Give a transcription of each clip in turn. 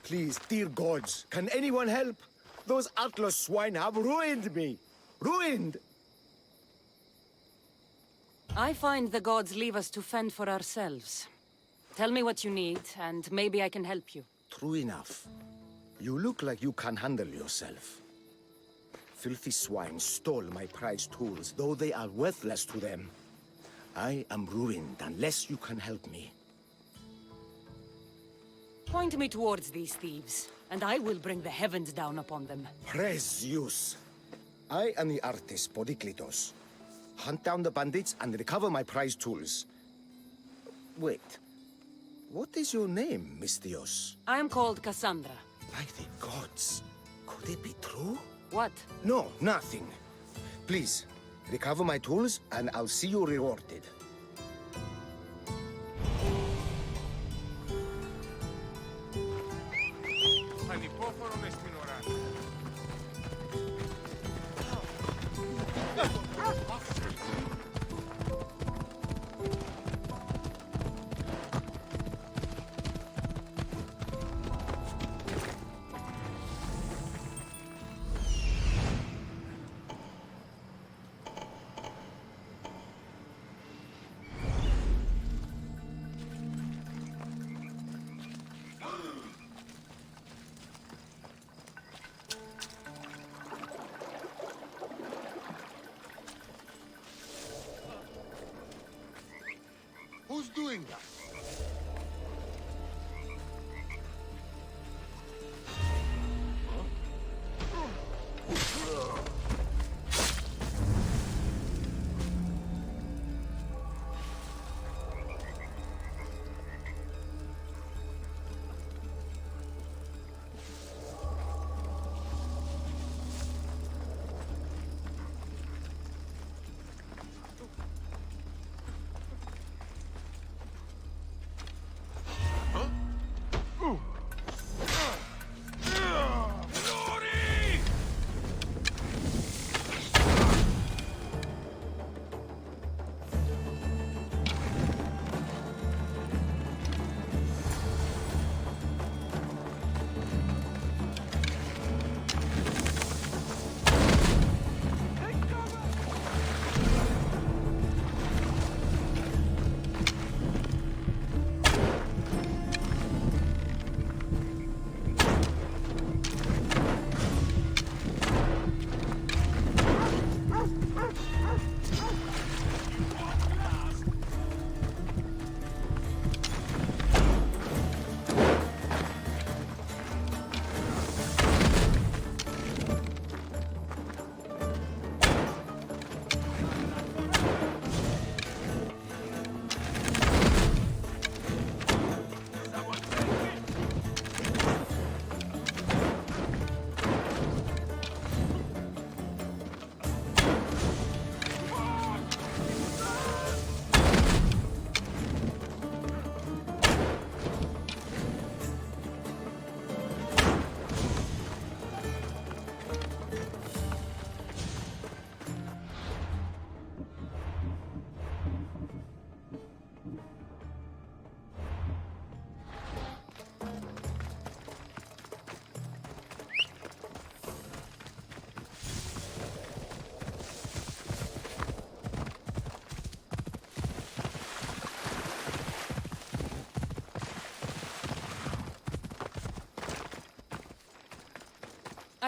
Please, dear gods, can anyone help? Those Atlas swine have ruined me! Ruined! I find the gods leave us to fend for ourselves. Tell me what you need, and maybe I can help you. True enough. You look like you can handle yourself. Filthy swine stole my prized tools, though they are worthless to them. I am ruined unless you can help me. Point me towards these thieves, and I will bring the heavens down upon them. Praise Zeus! I am the artist Podiklitos. Hunt down the bandits and recover my prized tools. Wait. What is your name, Mystios? I am called Cassandra. By the gods. Could it be true? What? No, nothing. Please, recover my tools and I'll see you rewarded. Who's doing that?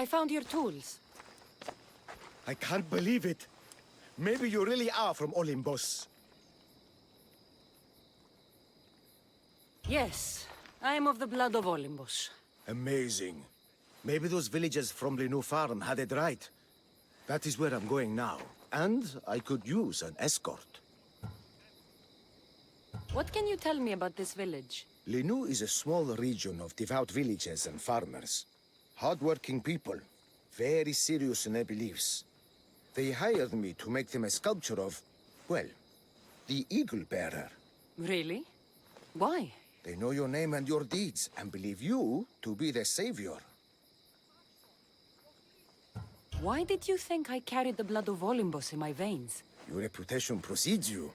I found your tools. I can't believe it. Maybe you really are from Olympus. Yes, I am of the blood of Olympus. Amazing. Maybe those villagers from Linou farm had it right. That is where I'm going now. And I could use an escort. What can you tell me about this village? Linou is a small region of devout villagers and farmers. Hard-working people, very serious in their beliefs. They hired me to make them a sculpture of, well, the Eagle Bearer. Really? Why? They know your name and your deeds, and believe you to be their savior. Why did you think I carried the blood of Olympus in my veins? Your reputation precedes you,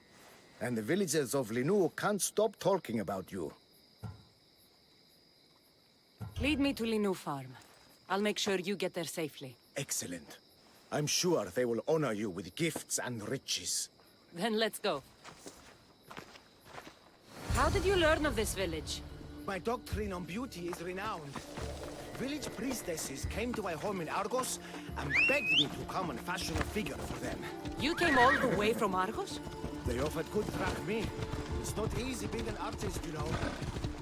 and the villagers of Linou can't stop talking about you. Lead me to Linou farm. I'll make sure you get there safely. Excellent. I'm sure they will honor you with gifts and riches. Then let's go. How did you learn of this village? My doctrine on beauty is renowned. Village priestesses came to my home in Argos and begged me to come and fashion a figure for them. You came all the way from Argos? They offered good drachmae. It's not easy being an artist, you know.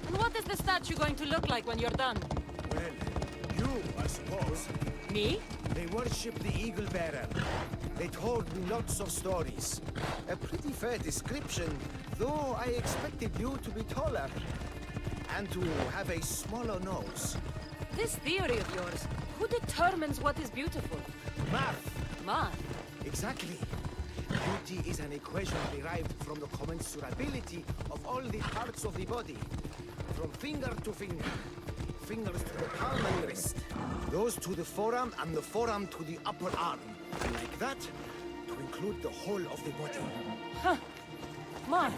And what is the statue going to look like when you're done? Well, you, I suppose. Me? They worship the Eagle Bearer. They told me lots of stories. A pretty fair description, though I expected you to be taller. And to have a smaller nose. This theory of yours, who determines what is beautiful? Math! Math? Exactly. Beauty is an equation derived from the commensurability of all the parts of the body. From finger to finger. Fingers to the palm and wrist. Those to the forearm and the forearm to the upper arm. And like that, to include the whole of the body. Huh. Math.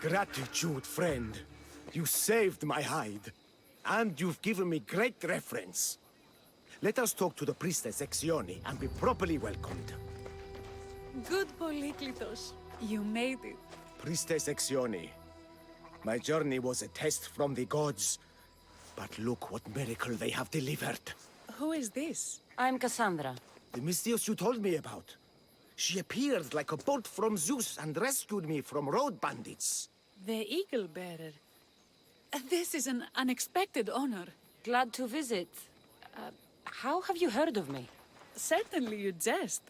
Gratitude, friend. You saved my hide. And you've given me great reference. Let us talk to the priestess Exione and be properly welcomed. Good Polyklitos. You made it. Priestess Exione, my journey was a test from the gods. But look what miracle they have delivered. Who is this? I'm Cassandra. The Mystios you told me about. She appeared like a bolt from Zeus and rescued me from road bandits. The Eagle Bearer. This is an unexpected honor. Glad to visit. How have you heard of me? Certainly you jest.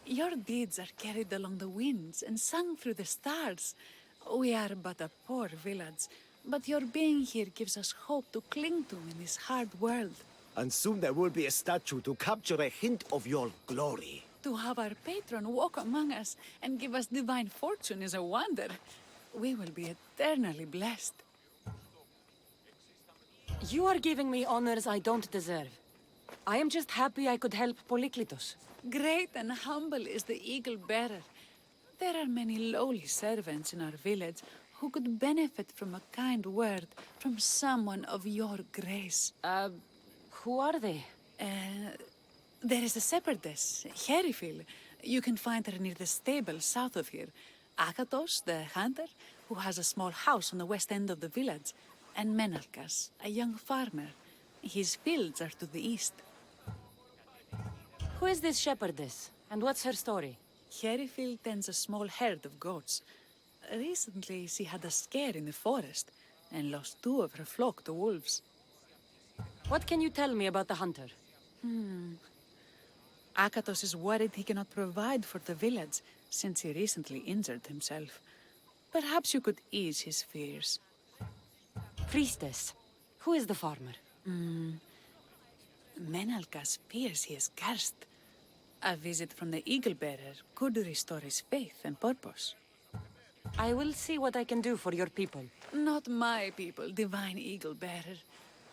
Your deeds are carried along the winds and sung through the stars. We are but a poor village, but your being here gives us hope to cling to in this hard world. And soon there will be a statue to capture a hint of your glory. To have our patron walk among us and give us divine fortune is a wonder. We will be eternally blessed. You are giving me honors I don't deserve. I am just happy I could help Polyklitos. Great and humble is the Eagle Bearer. There are many lowly servants in our village who could benefit from a kind word from someone of your grace. Who are they? There is a shepherdess, Herifil. You can find her near the stable south of here. Akatos, the hunter, who has a small house on the west end of the village. And Menalkas, a young farmer. His fields are to the east. Who is this shepherdess? And what's her story? Herifil tends a small herd of goats. Recently, she had a scare in the forest and lost 2 of her flock to wolves. What can you tell me about the hunter? Akatos is worried he cannot provide for the village since he recently injured himself. Perhaps you could ease his fears. Priestess. Who is the farmer? Menalkas fears he is cursed. A visit from the Eagle Bearer could restore his faith and purpose. I will see what I can do for your people. Not my people, divine Eagle Bearer.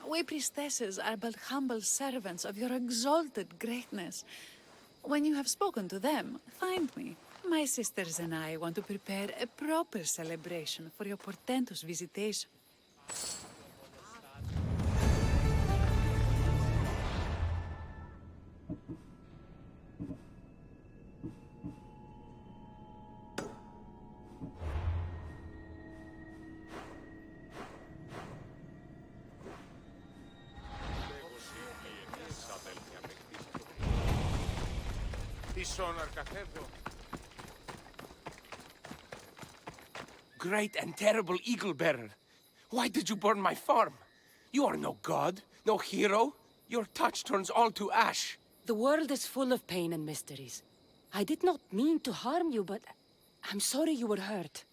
We priestesses are but humble servants of your exalted greatness. When you have spoken to them, find me. My sisters and I want to prepare a proper celebration for your portentous visitation. Great and terrible Eagle Bearer. Why did you burn my farm? You are no god, no hero. Your touch turns all to ash. The world is full of pain and mysteries. I did not mean to harm you, but I'm sorry you were hurt.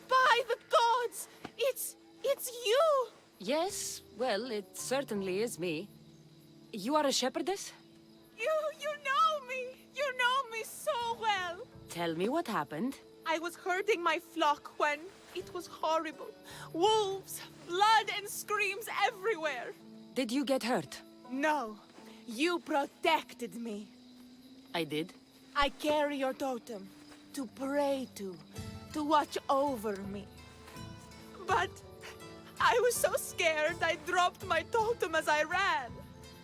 By the gods! It's you! Yes, well, it certainly is me. You are a shepherdess? You know me! You know me so well! Tell me what happened. I was herding my flock when it was horrible. Wolves, blood and screams everywhere. Did you get hurt? No, you protected me. I did. I carry your totem to pray to watch over me. But I was so scared I dropped my totem as I ran.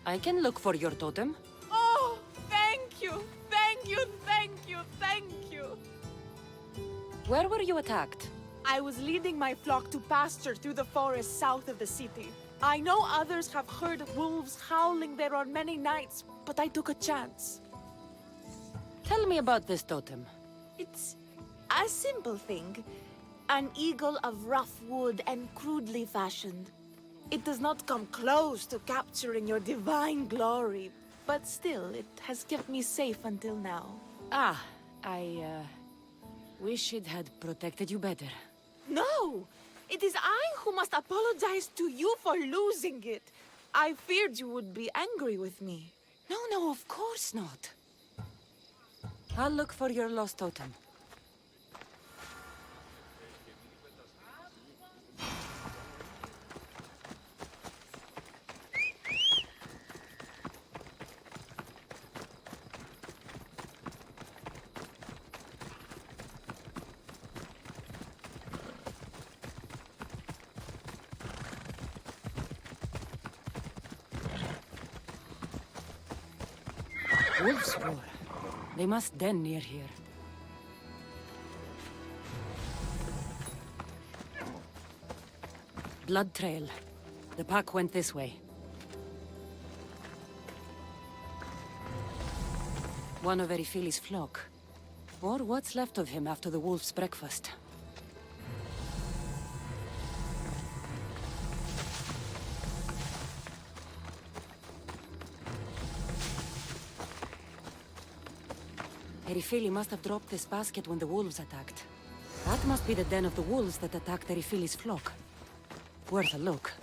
I can look for your totem. Oh, thank you, thank you, thank you, thank you. Where were you attacked? I was leading my flock to pasture through the forest south of the city. I know others have heard wolves howling there on many nights, but I took a chance. Tell me about this totem. It's a simple thing. An eagle of rough wood and crudely fashioned. It does not come close to capturing your divine glory, but still, it has kept me safe until now. Ah, I wish it had protected you better. No! It is I who must apologize to you for losing it. I feared you would be angry with me. No, of course not. I'll look for your lost totem. Wolves roar. They must den near here. Blood trail. The pack went this way. One of Elis' flock. Or what's left of him after the wolf's breakfast. Erifili must have dropped this basket when the wolves attacked. That must be the den of the wolves that attacked Erifili's flock. Worth a look.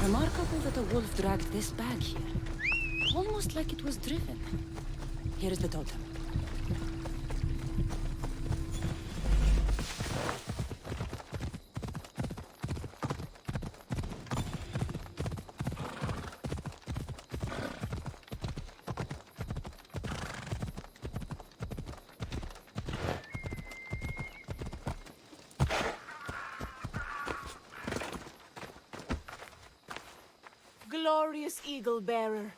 Remarkable that a wolf dragged this bag here. Almost like it was driven. Here is the totem. Glorious Eagle Bearer.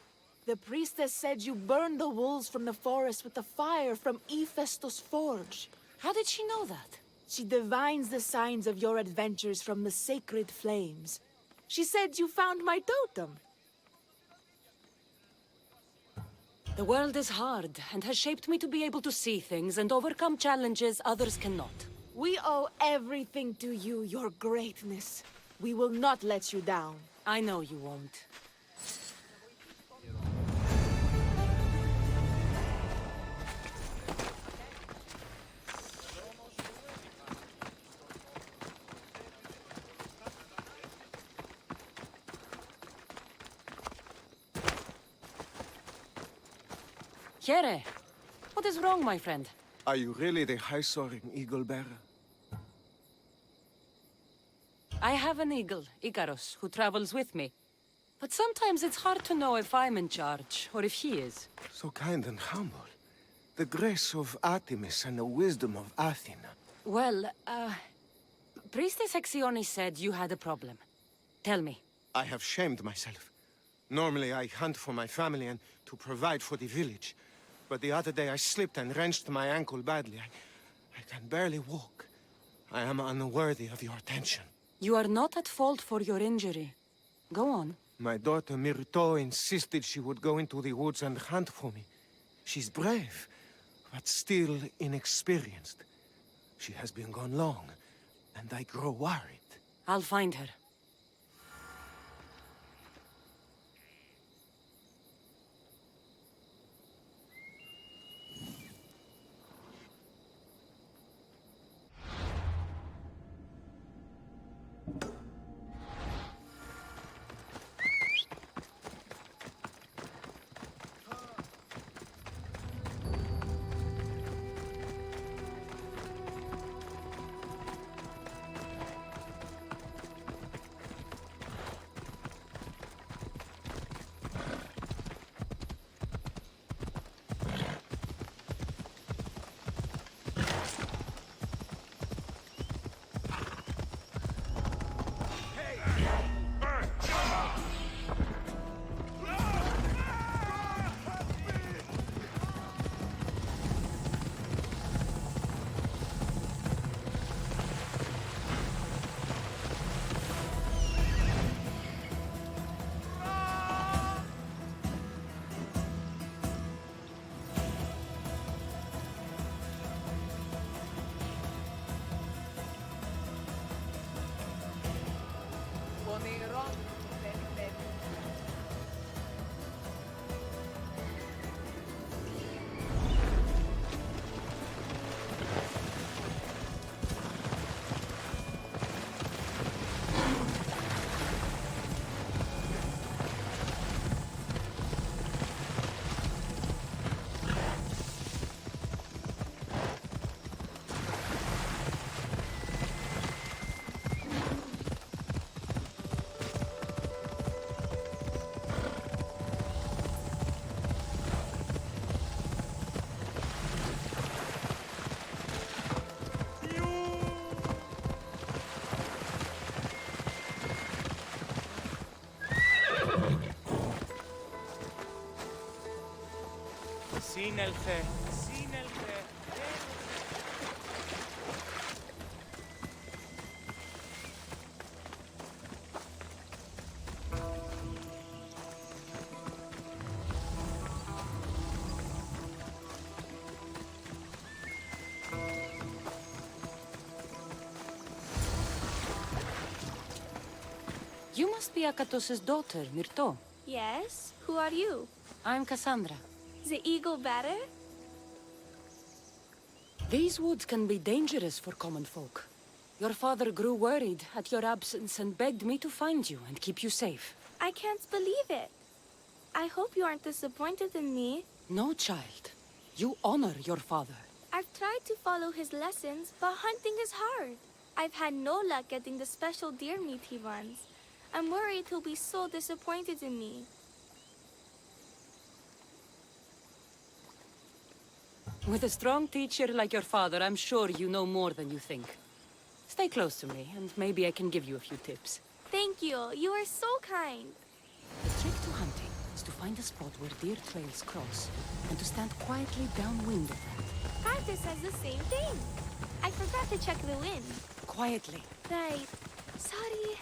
The priestess said you burned the wolves from the forest with the fire from Hephaestus' forge. How did she know that? She divines the signs of your adventures from the sacred flames. She said you found my totem. The world is hard, and has shaped me to be able to see things and overcome challenges others cannot. We owe everything to you, your greatness. We will not let you down. I know you won't. Here, what is wrong, my friend? Are you really the high-soaring eagle bearer? I have an eagle, Icarus, who travels with me. But sometimes it's hard to know if I'm in charge, or if he is. So kind and humble. The grace of Artemis and the wisdom of Athena. Well, Priestess Hexione said you had a problem. Tell me, I have shamed myself. Normally I hunt for my family and to provide for the village. But the other day I slipped and wrenched my ankle badly. I can barely walk. I am unworthy of your attention. You are not at fault for your injury. Go on. My daughter Myrto insisted she would go into the woods and hunt for me. She's brave, but still inexperienced. She has been gone long, and I grow worried. I'll find her. Συνέλθε, συνέλθε. You must be Akatos's daughter, Myrto. Yes? Who are you? I'm Cassandra. The eagle better? These woods can be dangerous for common folk. Your father grew worried at your absence and begged me to find you and keep you safe. I can't believe it. I hope you aren't disappointed in me. No, child. You honor your father. I've tried to follow his lessons, but hunting is hard. I've had no luck getting the special deer meat he wants. I'm worried he'll be so disappointed in me. With a strong teacher like your father, I'm sure you know more than you think. Stay close to me, and maybe I can give you a few tips. Thank you. You are so kind. The trick to hunting is to find a spot where deer trails cross, and to stand quietly downwind of that. Carter says the same thing. I forgot to check the wind. Quietly. Right. Sorry.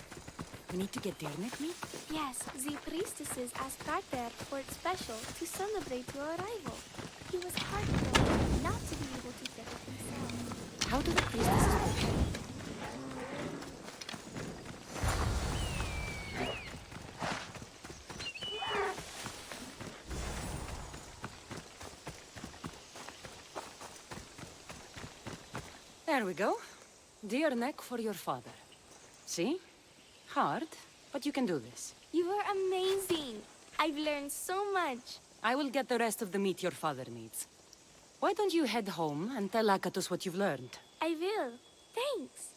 We need to get deer neck meat? Yes, the priestesses asked Carter for it special to celebrate your arrival. He was heartbroken not to be able to get it himself. How do the priestesses prepare it? There we go. Deer neck for your father. See? Hard, but you can do this. You are amazing. I've learned so much. I will get the rest of the meat your father needs. Why don't you head home and tell Akatos what you've learned? I will. Thanks.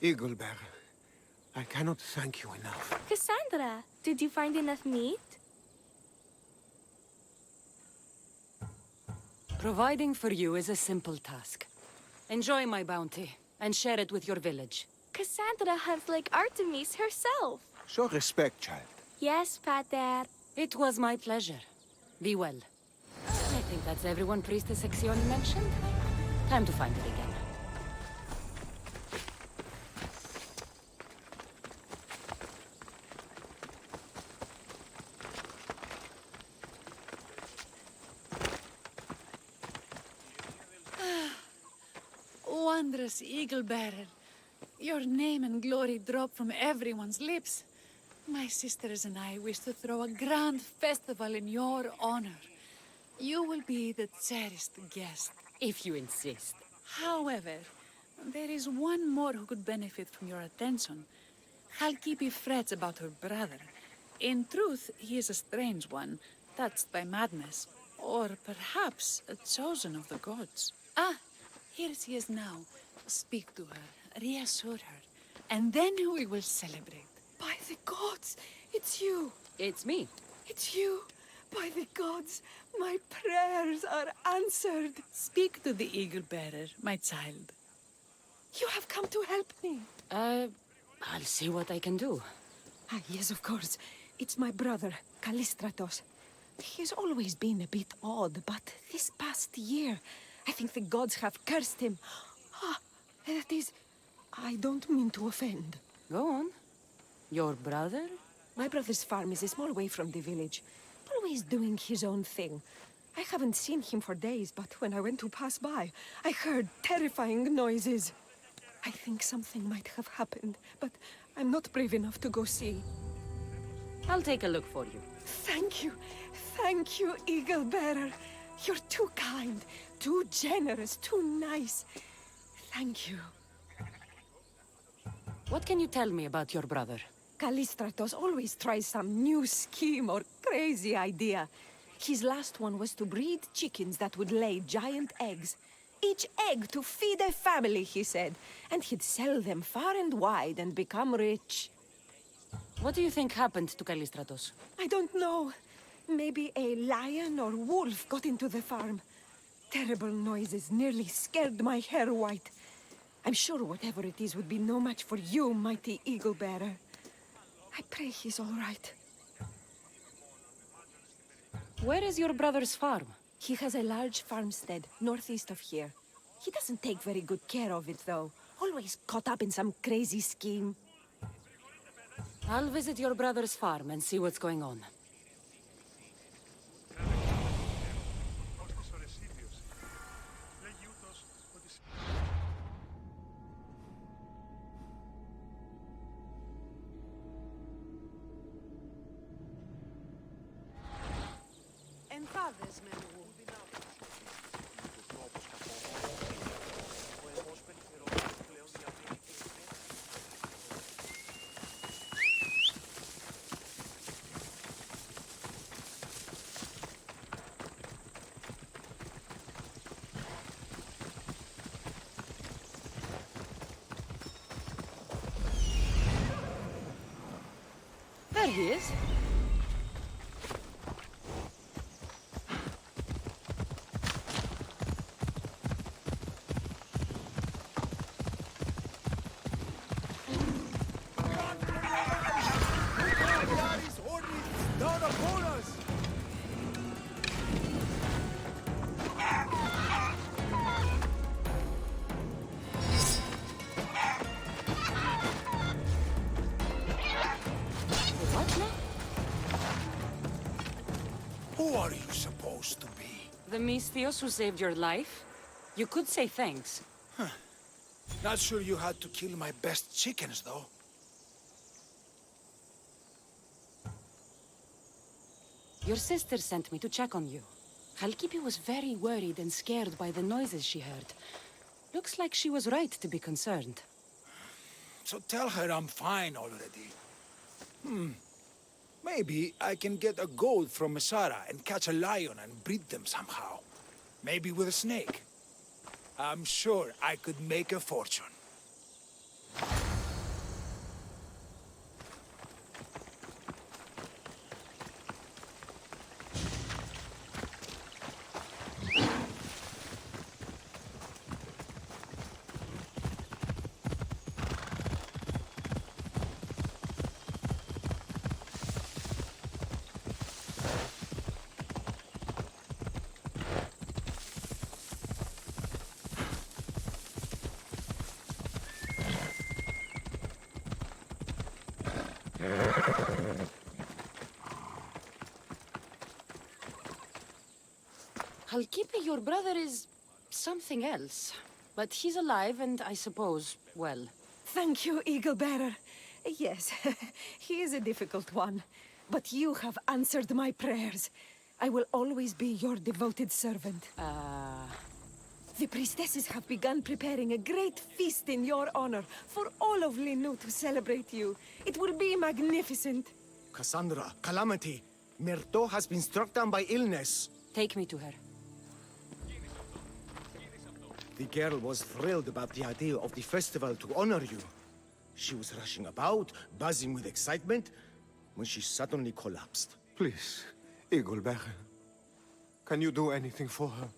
Eagle Bearer, I cannot thank you enough. Cassandra, did you find enough meat? Providing for you is a simple task. Enjoy my bounty, and share it with your village. Cassandra hunts like Artemis herself. Show respect, child. Yes, Pater. It was my pleasure. Be well. I think that's everyone Priestess Exion mentioned. Time to find it again. Wondrous Eagle Bearer. Your name and glory drop from everyone's lips. My sisters and I wish to throw a grand festival in your honor. You will be the cherished guest. If you insist. However, there is one more who could benefit from your attention. Halkipi frets about her brother. In truth, he is a strange one, touched by madness. Or perhaps a chosen of the gods. Ah, here she is now. Speak to her, reassure her, and then we will celebrate. By the gods, it's you. It's me. It's you. By the gods, my prayers are answered. Speak to the Eagle Bearer, my child. You have come to help me. I'll see what I can do. Ah, yes, of course. It's my brother, Callistratos. He's always been a bit odd, but this past year, I think the gods have cursed him. Ah, that is... I don't mean to offend. Go on. Your brother? My brother's farm is a small way from the village. Always doing his own thing. I haven't seen him for days, but when I went to pass by, I heard terrifying noises. I think something might have happened, but I'm not brave enough to go see. I'll take a look for you. Thank you. Thank you, Eagle Bearer. You're too kind, too generous, too nice. Thank you. What can you tell me about your brother? Callistratos always tries some new scheme or crazy idea. His last one was to breed chickens that would lay giant eggs. Each egg to feed a family, he said. And he'd sell them far and wide and become rich. What do you think happened to Callistratos? I don't know. Maybe a lion or wolf got into the farm. Terrible noises nearly scared my hair white. I'm sure whatever it is would be no match for you, mighty Eagle Bearer. I pray he's all right. Where is your brother's farm? He has a large farmstead northeast of here. He doesn't take very good care of it, though. Always caught up in some crazy scheme. I'll visit your brother's farm and see what's going on. There he is. Who are you supposed to be? The Mystios who saved your life? You could say thanks. Not sure you had to kill my best chickens, though. Your sister sent me to check on you. Halkipi was very worried and scared by the noises she heard. Looks like she was right to be concerned. So tell her I'm fine already. Maybe I can get a goat from Mesara and catch a lion and breed them somehow. Maybe with a snake. I'm sure I could make a fortune. Halkipi, your brother is something else. But he's alive and I suppose, well. Thank you, Eagle Bearer. Yes, he is a difficult one. But you have answered my prayers. I will always be your devoted servant. The priestesses have begun preparing a great feast in your honor for all of Linou to celebrate you. It will be magnificent. Cassandra, Calamity, Myrto has been struck down by illness. Take me to her. The girl was thrilled about the idea of the festival to honor you. She was rushing about, buzzing with excitement, when she suddenly collapsed. Please, Eagle Bearer. Can you do anything for her?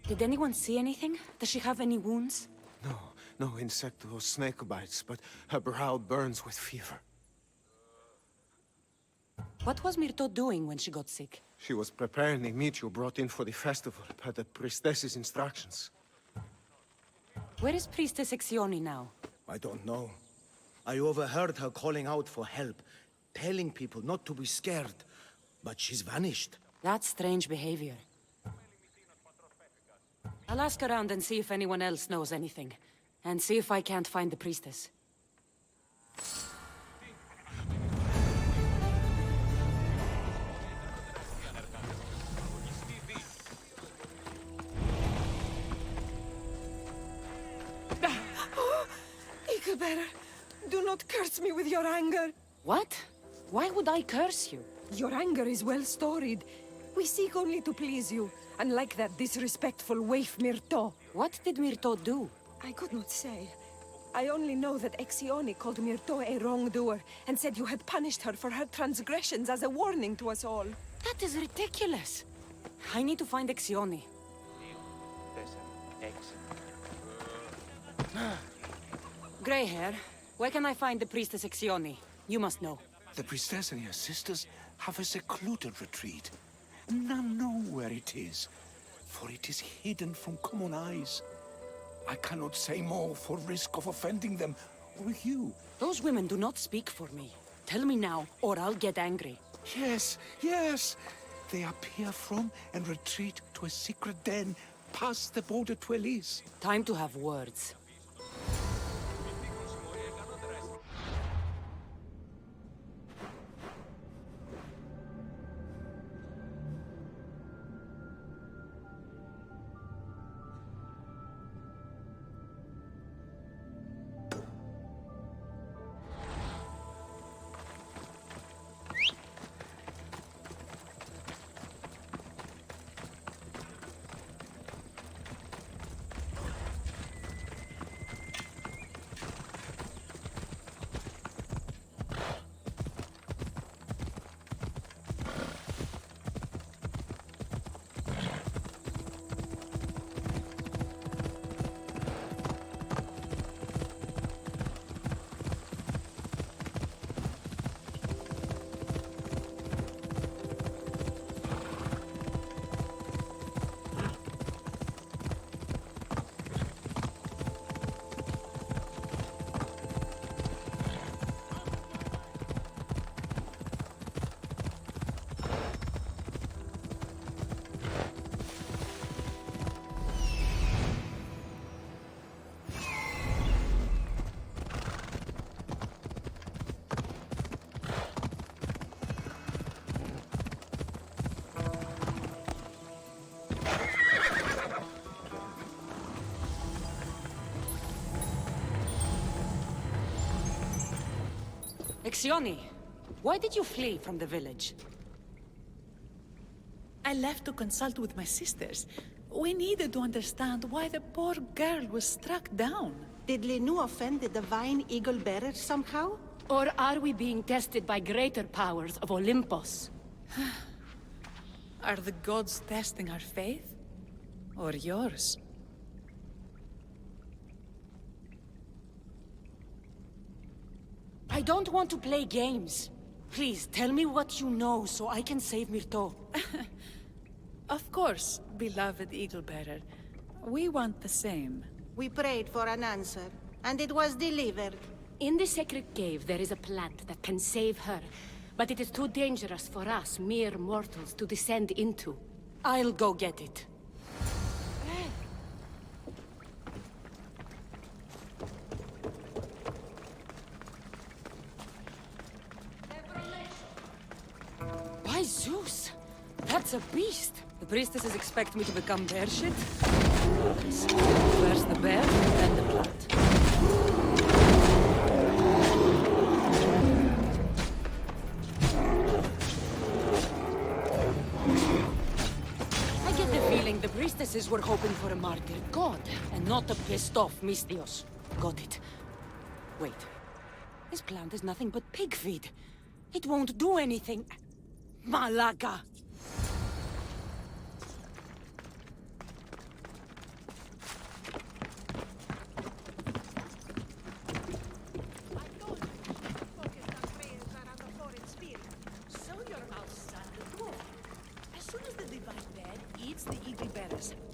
Did anyone see anything? Does she have any wounds? No insect or snake bites, but her brow burns with fever. What was Myrto doing when she got sick? She was preparing the meat you brought in for the festival, per the priestess's instructions. Where is Priestess Exioni now? I don't know. I overheard her calling out for help, telling people not to be scared, but she's vanished. That's strange behavior. I'll ask around and see if anyone else knows anything. And see if I can't find the priestess. Eagle Bearer, do not curse me with your anger. What? Why would I curse you? Your anger is well storied. We seek only to please you, unlike that disrespectful waif Myrto. What did Myrto do? I could not say. I only know that Exioni called Myrto a wrongdoer and said you had punished her for her transgressions as a warning to us all. That is ridiculous. I need to find Exioni. Grey hair, where can I find the priestess Exioni? You must know. The priestess and her sisters have a secluded retreat. None know where it is, for it is hidden from common eyes. I cannot say more for risk of offending them or you. Those women do not speak for me. Tell me now, or I'll get angry. Yes. They appear from and retreat to a secret den past the border to Elis. Time to have words. Exioni, why did you flee from the village? I left to consult with my sisters. We needed to understand why the poor girl was struck down. Did Linou offend the divine Eagle Bearer somehow? Or are we being tested by greater powers of Olympus? Are the gods testing our faith? Or yours? I don't want to play games. Please, tell me what you know so I can save Myrto. Of course, beloved Eagle Bearer. We want the same. We prayed for an answer, and it was delivered. In the sacred cave, there is a plant that can save her. But it is too dangerous for us, mere mortals, to descend into. I'll go get it. By Zeus! That's a beast! The priestesses expect me to become bear shit? First the bear, then the plant. I get the feeling the priestesses were hoping for a martyr god, and not a pissed-off Mystios. Got it. Wait. This plant is nothing but pig feed. It won't do anything. Malaka!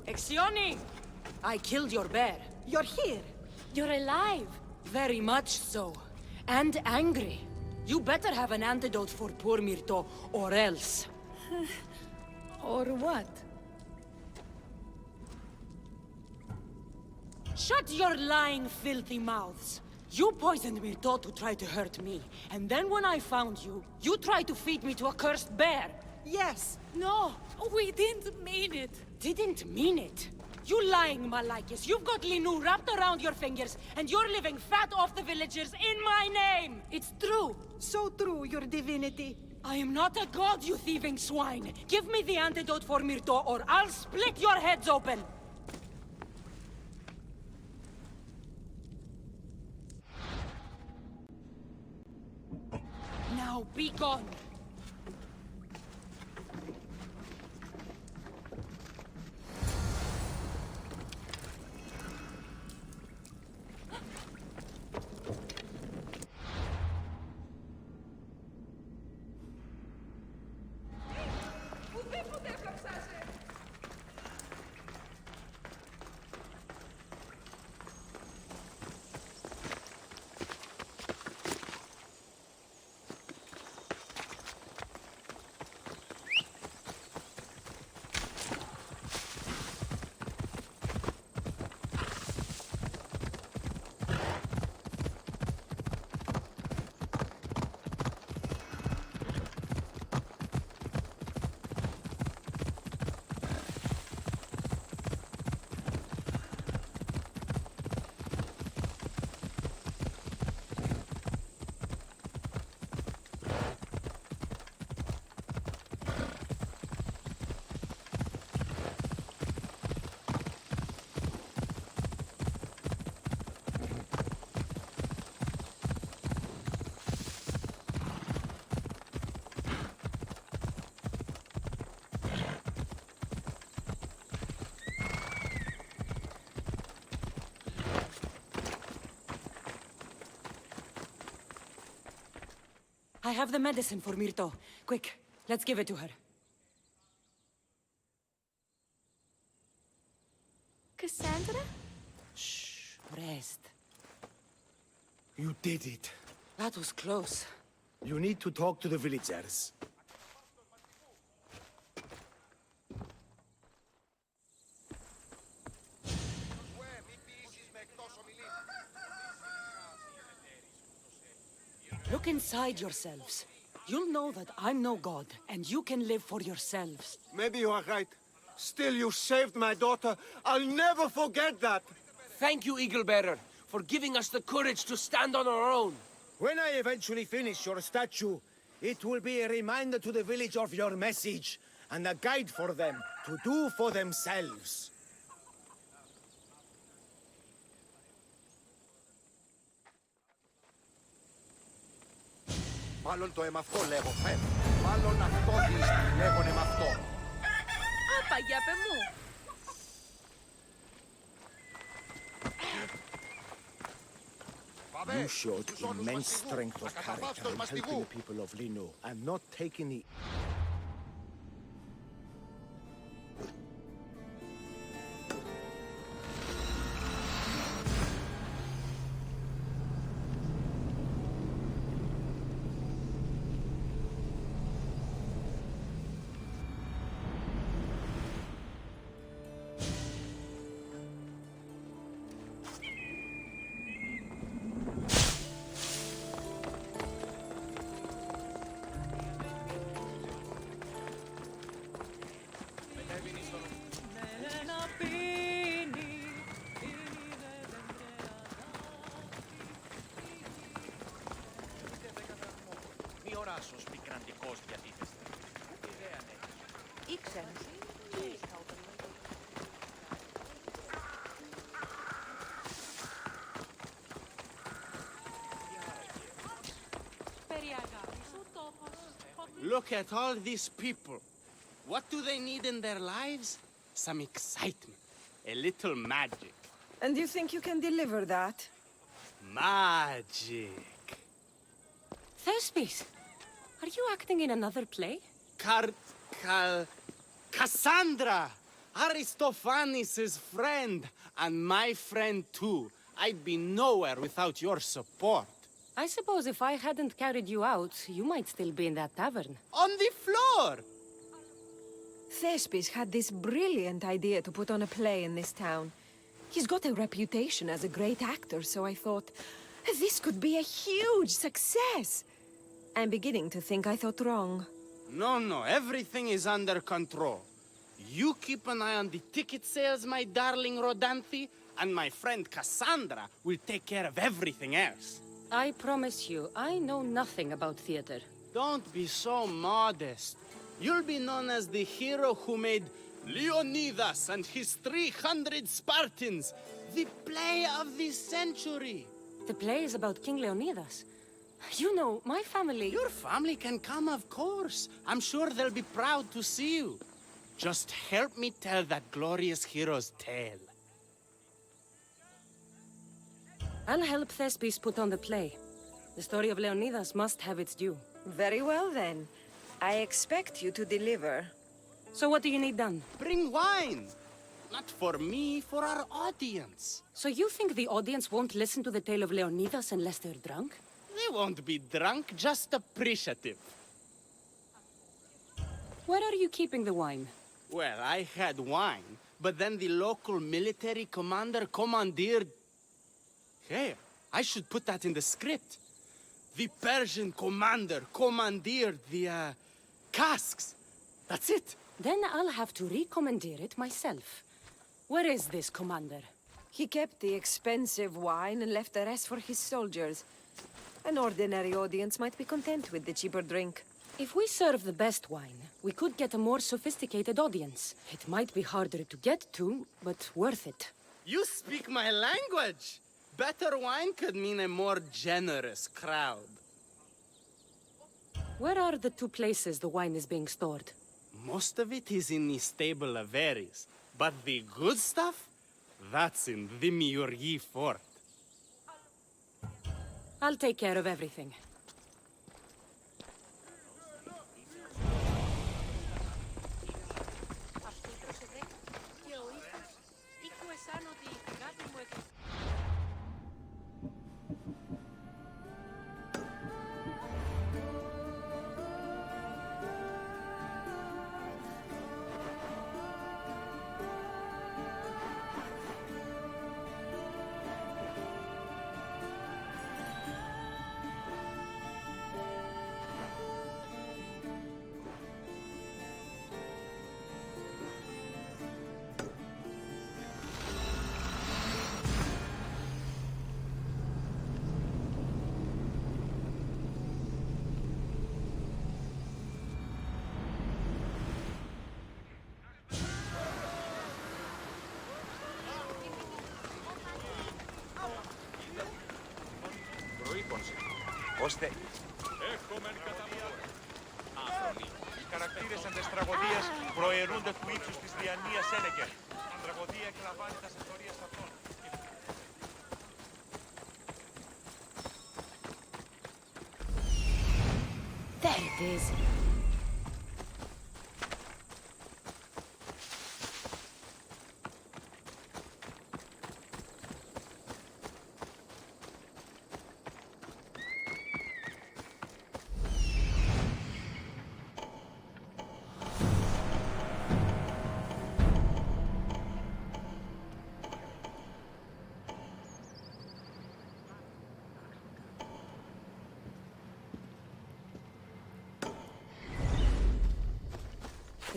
Exioni! I killed your bear. You're here. You're alive! Very much so. And angry. You better have an antidote for poor Myrto, or else. Or what? Shut your lying, filthy mouths! You poisoned Myrto to try to hurt me. And then when I found you, you tried to feed me to a cursed bear. Yes. No! We didn't mean it. Didn't mean it. You lying Malakis. You've got Linou wrapped around your fingers, and you're living fat off the villagers in my name! It's true! So true, your divinity. I am not a god, you thieving swine! Give me the antidote for Myrto, or I'll split your heads open! Now be gone! I have the medicine for Myrto. Quick, let's give it to her. Cassandra? Shh, rest. You did it. That was close. You need to talk to the villagers. Look inside yourselves. You'll know that I'm no god, and you can live for yourselves. Maybe you are right. Still, you saved my daughter. I'll never forget that. Thank you, Eagle Bearer, for giving us the courage to stand on our own. When I eventually finish your statue, it will be a reminder to the village of your message, and a guide for them to do for themselves. Μάλλον το εμαυτό λέγω, Μάλλον αυτό λέγονε με αυτό. Απαγιάπε μου. You showed immense strength of character in helping the people of Linou, and not taking the... Look at all these people. What do they need in their lives? Some excitement. A little magic. And you think you can deliver that? Magic. Thespis, are you acting in another play? Cassandra! Aristophanes' friend, and my friend too. I'd be nowhere without your support. I suppose if I hadn't carried you out, you might still be in that tavern. On the floor! Thespis had this brilliant idea to put on a play in this town. He's got a reputation as a great actor, so I thought, this could be a huge success. I'm beginning to think I thought wrong. No, everything is under control. You keep an eye on the ticket sales, my darling Rodanthe, and my friend Cassandra will take care of everything else. I promise you, I know nothing about theater. Don't be so modest. You'll be known as the hero who made Leonidas and his 300 Spartans, the play of the century. The play is about King Leonidas. You know, my family... Your family can come, of course. I'm sure they'll be proud to see you. Just help me tell that glorious hero's tale. I'll help Thespis put on the play. The story of Leonidas must have its due. Very well, then. I expect you to deliver. So what do you need done? Bring wine! Not for me, for our audience. So you think the audience won't listen to the tale of Leonidas unless they're drunk? They won't be drunk, just appreciative. Where are you keeping the wine? Well, I had wine, but then the local military commander commandeered... Hey, I should put that in the script. The Persian commander commandeered the, casks. That's it. Then I'll have to recommandeer it myself. Where is this commander? He kept the expensive wine and left the rest for his soldiers. An ordinary audience might be content with the cheaper drink. If we serve the best wine, we could get a more sophisticated audience. It might be harder to get to, but worth it. You speak my language! Better wine could mean a more generous crowd. Where are the two places the wine is being stored? Most of it is in the stable of Elis, but the good stuff, that's in the Miurgi fort. I'll take care of everything. Ώστε... Οι χαρακτήρες εν τες τραγωδίες προαιρούνται του ύψους της διανοίας Ένεκερ. Η τραγωδία εκλαμβάνει τα ιστορίες αυτών. There it is.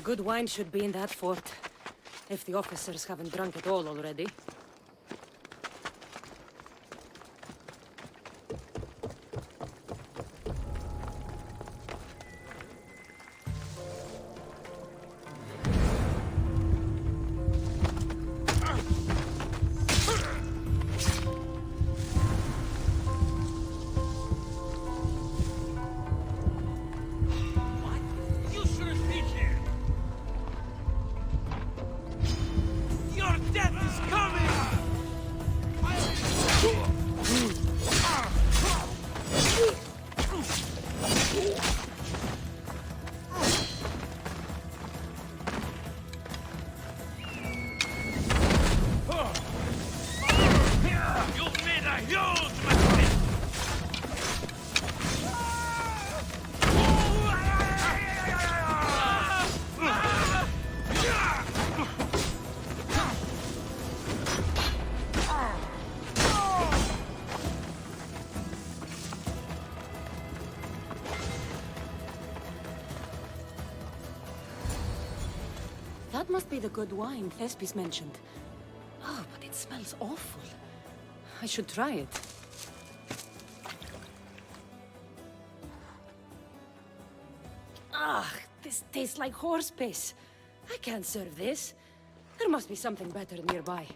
The good wine should be in that fort, if the officers haven't drunk it all already. Must be the good wine Thespis mentioned. Oh, but it smells awful. I should try it. Ah, this tastes like horse piss. I can't serve this. There must be something better nearby.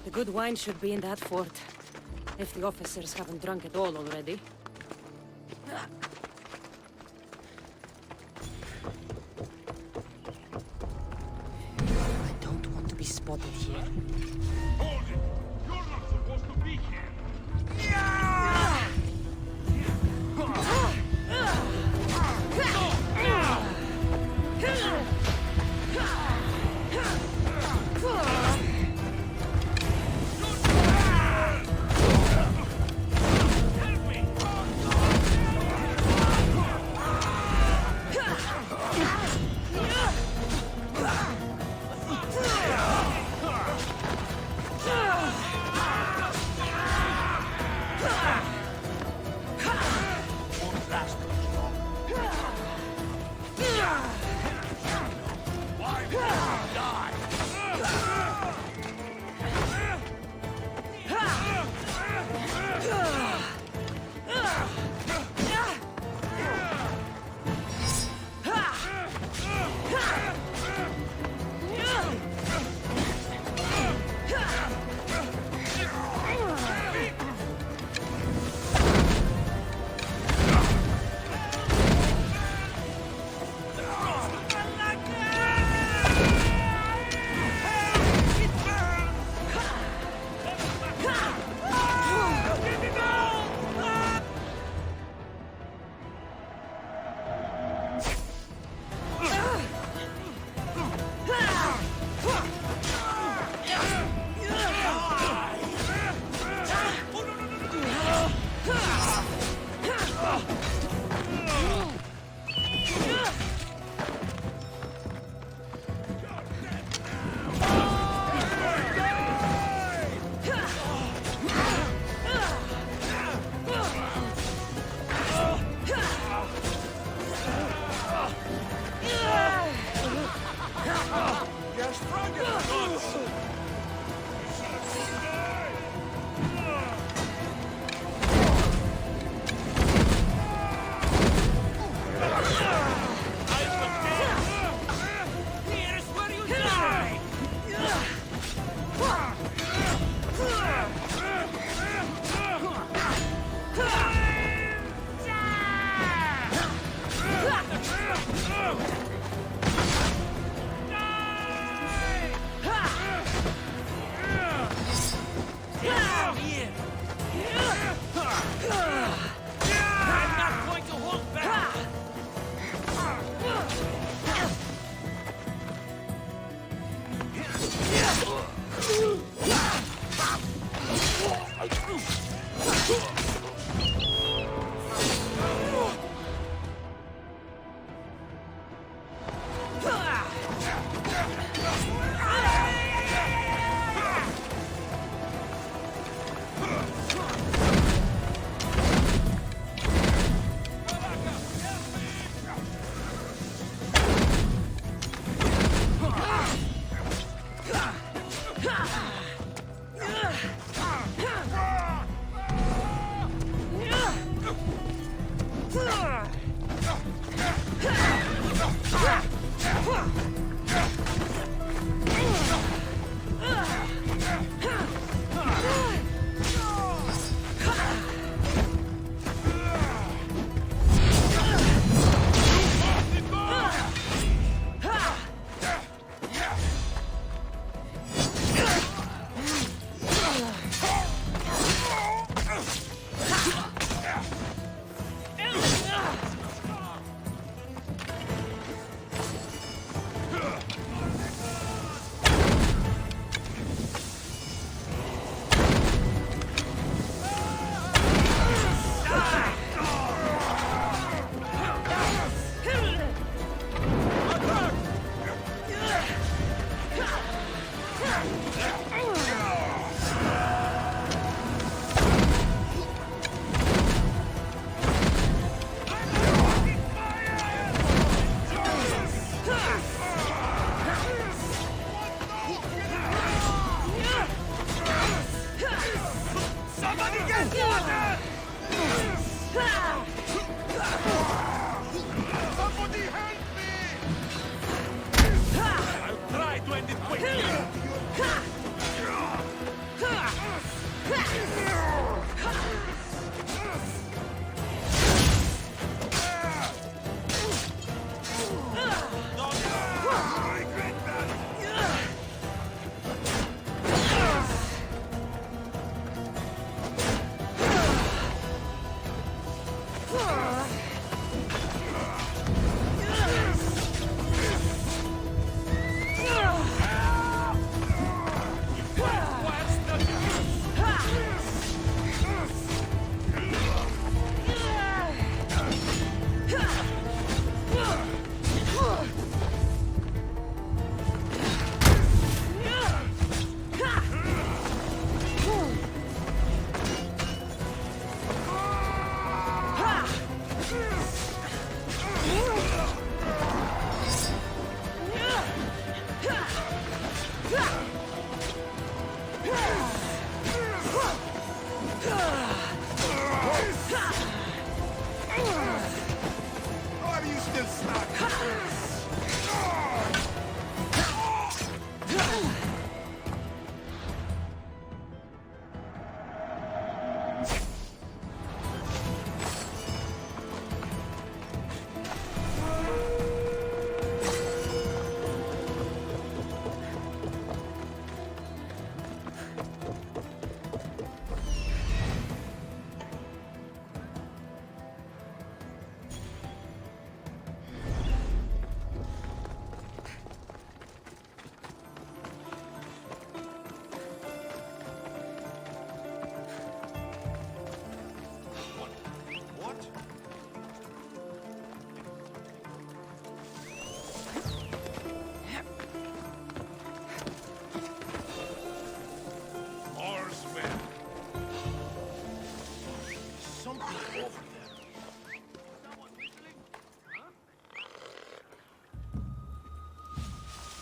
The good wine should be in that fort. If the officers haven't drunk it all already. I don't want to be spotted here. Hold it! You're not supposed to be here!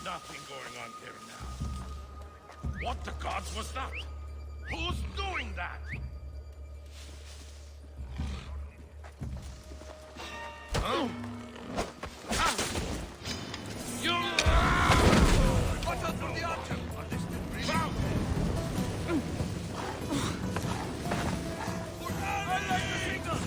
Nothing going on here now. What the gods was that? Who's doing that? Huh? You! Watch out for the archer! Are they still breathing? I like the signal!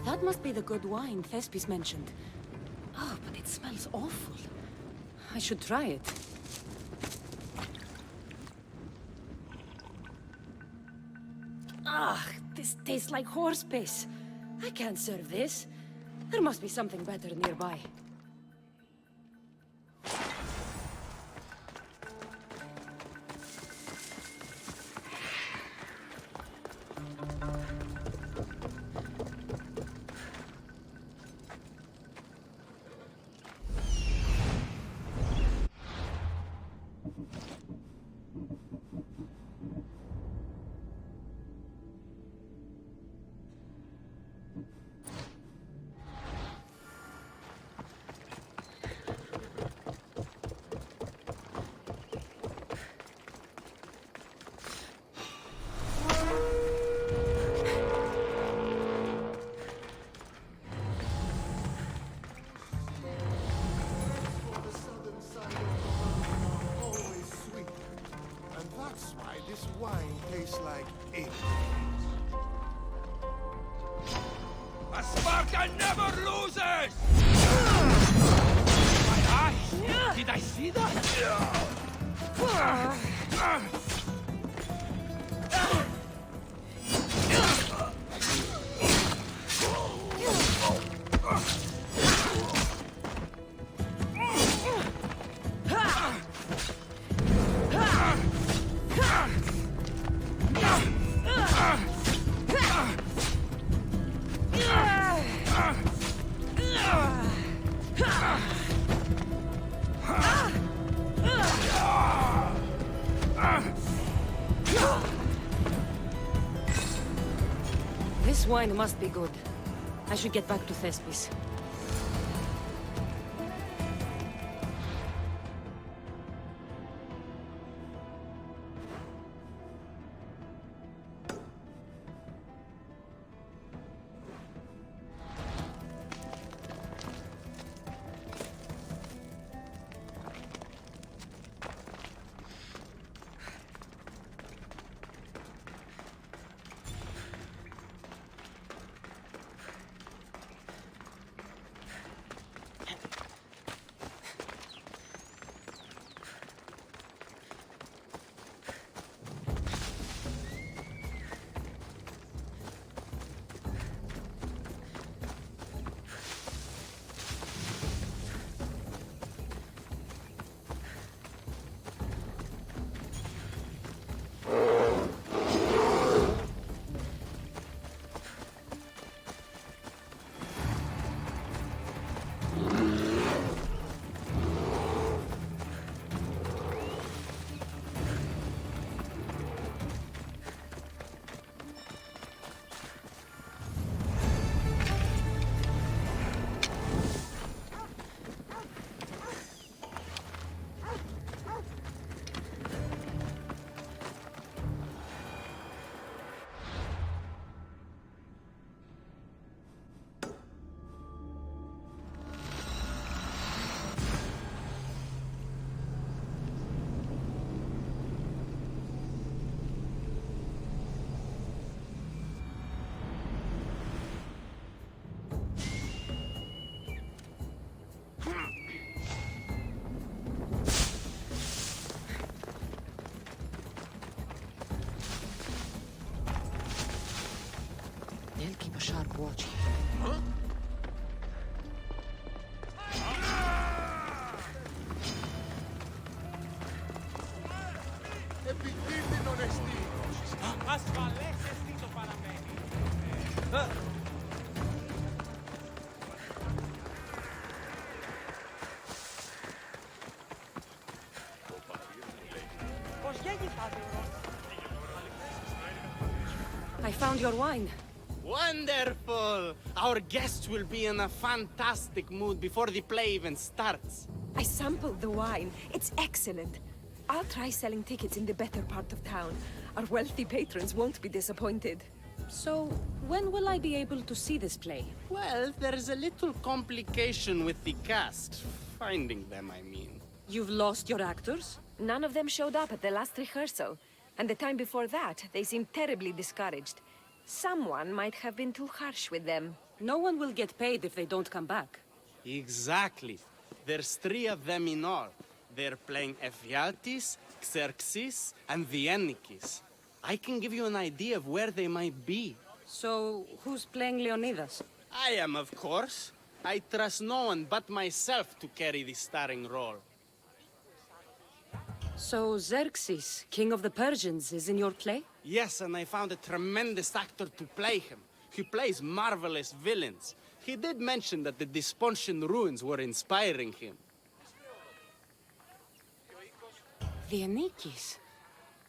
That must be the good wine Thespis mentioned. Oh, but it smells awful. I should try it. Ah, this tastes like horse piss. I can't serve this. There must be something better nearby. Wine tastes like ink. A Spartan never loses! My eyes! Did I see that? This wine must be good. I should get back to Thespis. They'll keep a sharp watch. I found your wine. Wonderful! Our guests will be in a fantastic mood before the play even starts. I sampled the wine. It's excellent. I'll try selling tickets in the better part of town. Our wealthy patrons won't be disappointed. So, when will I be able to see this play? Well, there's a little complication with the cast. Finding them, I mean. You've lost your actors? None of them showed up at the last rehearsal. And the time before that, they seemed terribly discouraged. Someone might have been too harsh with them. No one will get paid if they don't come back. Exactly. There's 3 of them in all. They're playing Ephialtes, Xerxes, and the Ennikis. I can give you an idea of where they might be. So, who's playing Leonidas? I am, of course. I trust no one but myself to carry the starring role. So Xerxes, king of the Persians, is in your play? Yes, and I found a tremendous actor to play him. He plays marvelous villains. He did mention that the Despontian ruins were inspiring him. The Ennikis?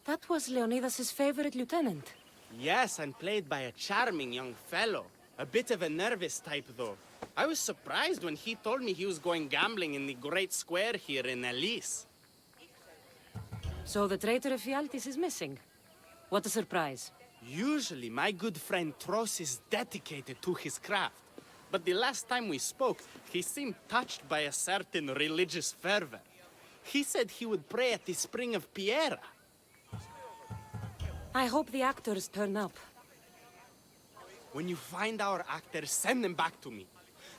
That was Leonidas' favorite lieutenant. Yes, and played by a charming young fellow. A bit of a nervous type, though. I was surprised when he told me he was going gambling in the great square here in Elis. So the traitor Ephialtes is missing. What a surprise. Usually, my good friend Tros is dedicated to his craft. But the last time we spoke, he seemed touched by a certain religious fervor. He said he would pray at the spring of Piera. I hope the actors turn up. When you find our actors, send them back to me.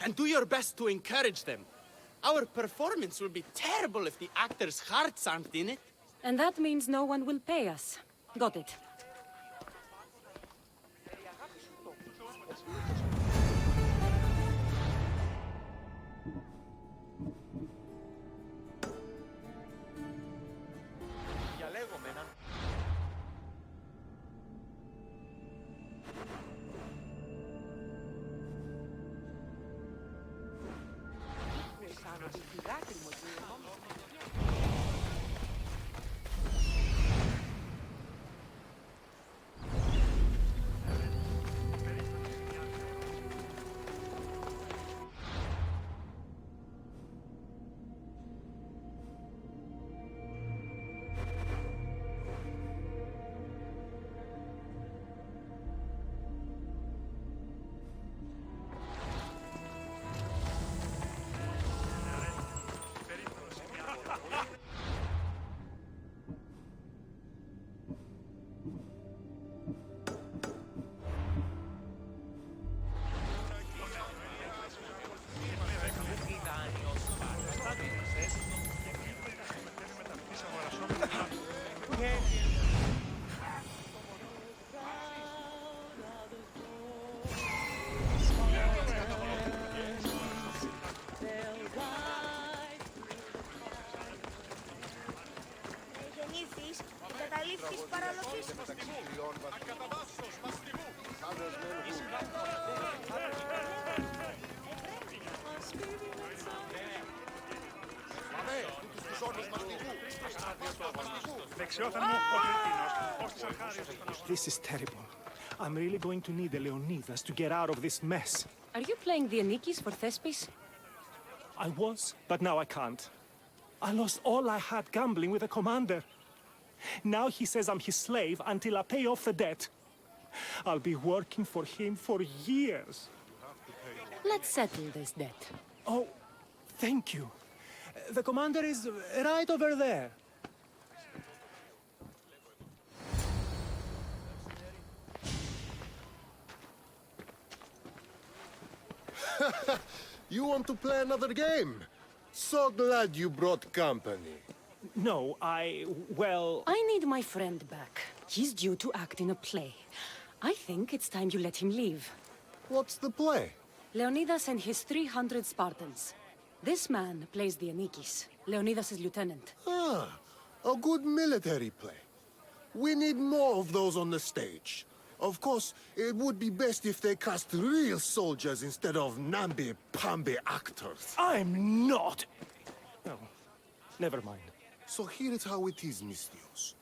And do your best to encourage them. Our performance will be terrible if the actors' hearts aren't in it. And that means no one will pay us. Got it. This is terrible. I'm really going to need a Leonidas to get out of this mess. Are you playing the Ennikis for Thespis? I was, but now I can't. I lost all I had gambling with the commander. Now he says I'm his slave until I pay off the debt. I'll be working for him for years. Let's settle this debt. Oh, thank you. The commander is right over there. You want to play another game? So glad you brought company. No, well... I need my friend back. He's due to act in a play. I think it's time you let him leave. What's the play? Leonidas and his 300 Spartans. This man plays the Anikis, Leonidas' lieutenant. Ah, a good military play. We need more of those on the stage. Of course, it would be best if they cast real soldiers instead of namby-pamby actors. I'm not! Oh, never mind. So here is how it is, Misthios.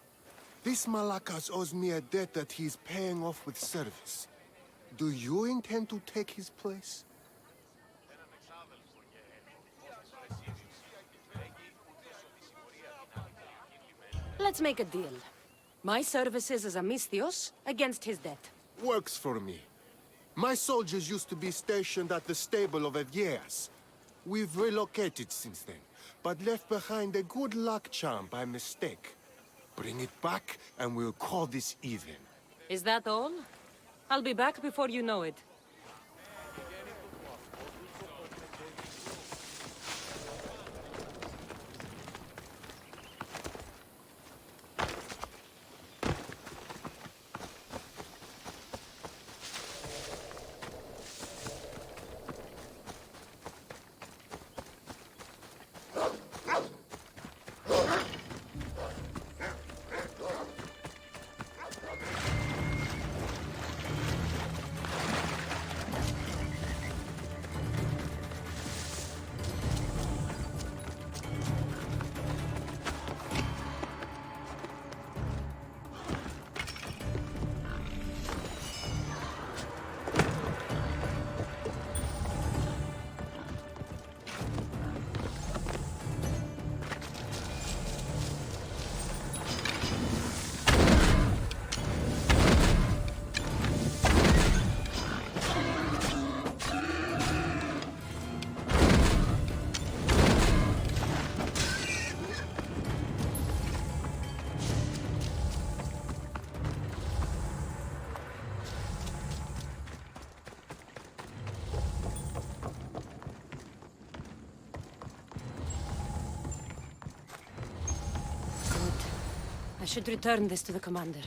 This Malakas owes me a debt that he's paying off with service. Do you intend to take his place? Let's make a deal. My services as a Misthios against his debt. Works for me. My soldiers used to be stationed at the stable of Evias. We've relocated since then, but left behind a good luck charm by mistake. Bring it back, and we'll call this even. Is that all? I'll be back before you know it. I should return this to the commander.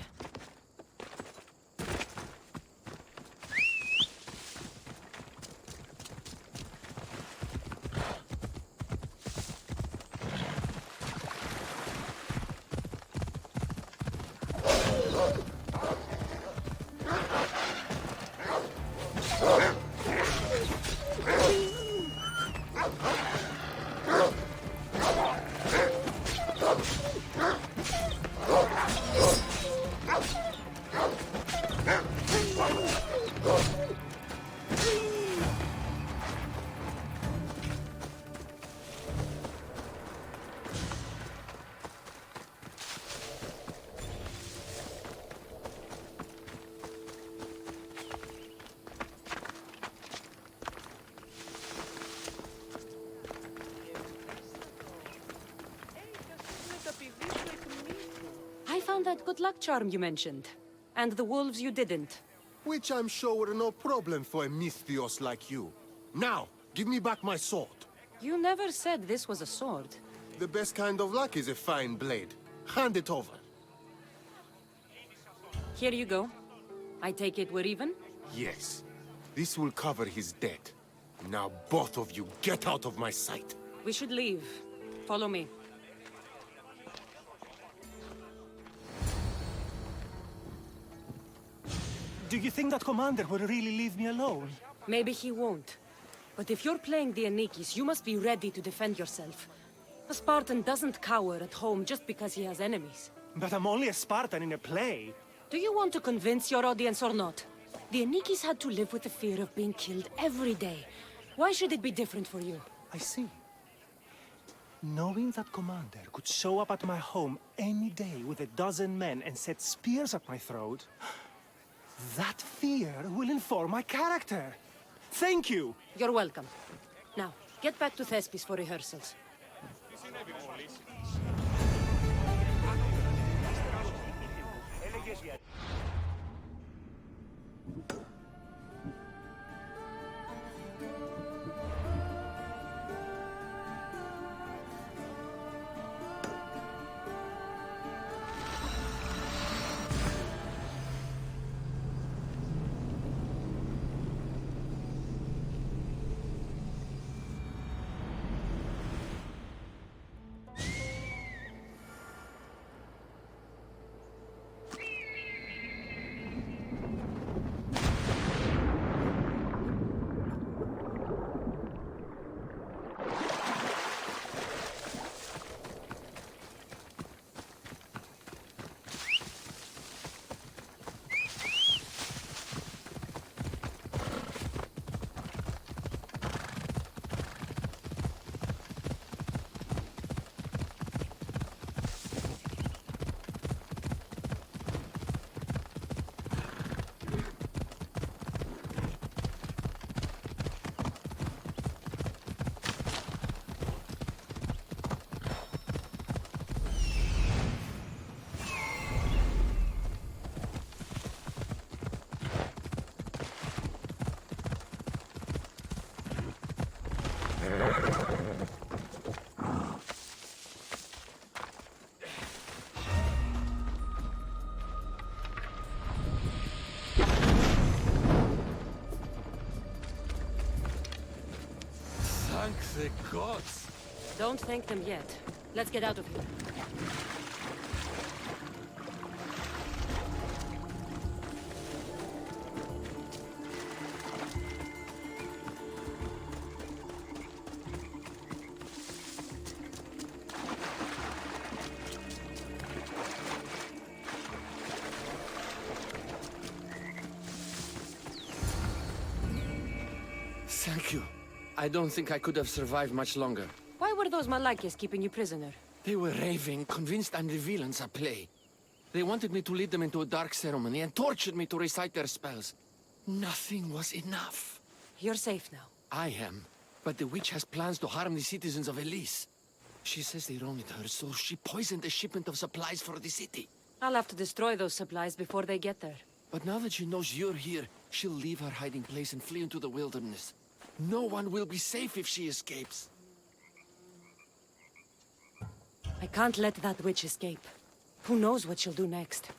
I found that good luck charm you mentioned. And the wolves you didn't. Which I'm sure were no problem for a Misthios like you. Now, give me back my sword. You never said this was a sword. The best kind of luck is a fine blade. Hand it over. Here you go. I take it we're even? Yes. This will cover his debt. Now both of you get out of my sight. We should leave. Follow me. Do you think that commander will really leave me alone? Maybe he won't. But if you're playing the Anikis, you must be ready to defend yourself. A Spartan doesn't cower at home just because he has enemies. But I'm only a Spartan in a play. Do you want to convince your audience or not? The Anikis had to live with the fear of being killed every day. Why should it be different for you? I see. Knowing that commander could show up at my home any day with a dozen men and set spears at my throat, that fear will inform my character. Thank you! You're welcome. Now, get back to Thespis for rehearsals. Thank the gods! Don't thank them yet. Let's get out of here. Thank you. I don't think I could have survived much longer. Why were those Malakias keeping you prisoner? They were raving, convinced I'm the villains at play. They wanted me to lead them into a dark ceremony and tortured me to recite their spells. Nothing was enough. You're safe now. I am, but the witch has plans to harm the citizens of Elis. She says they wronged her, so she poisoned the shipment of supplies for the city. I'll have to destroy those supplies before they get there. But now that she knows you're here, she'll leave her hiding place and flee into the wilderness. No one will be safe if she escapes. I can't let that witch escape. Who knows what she'll do next?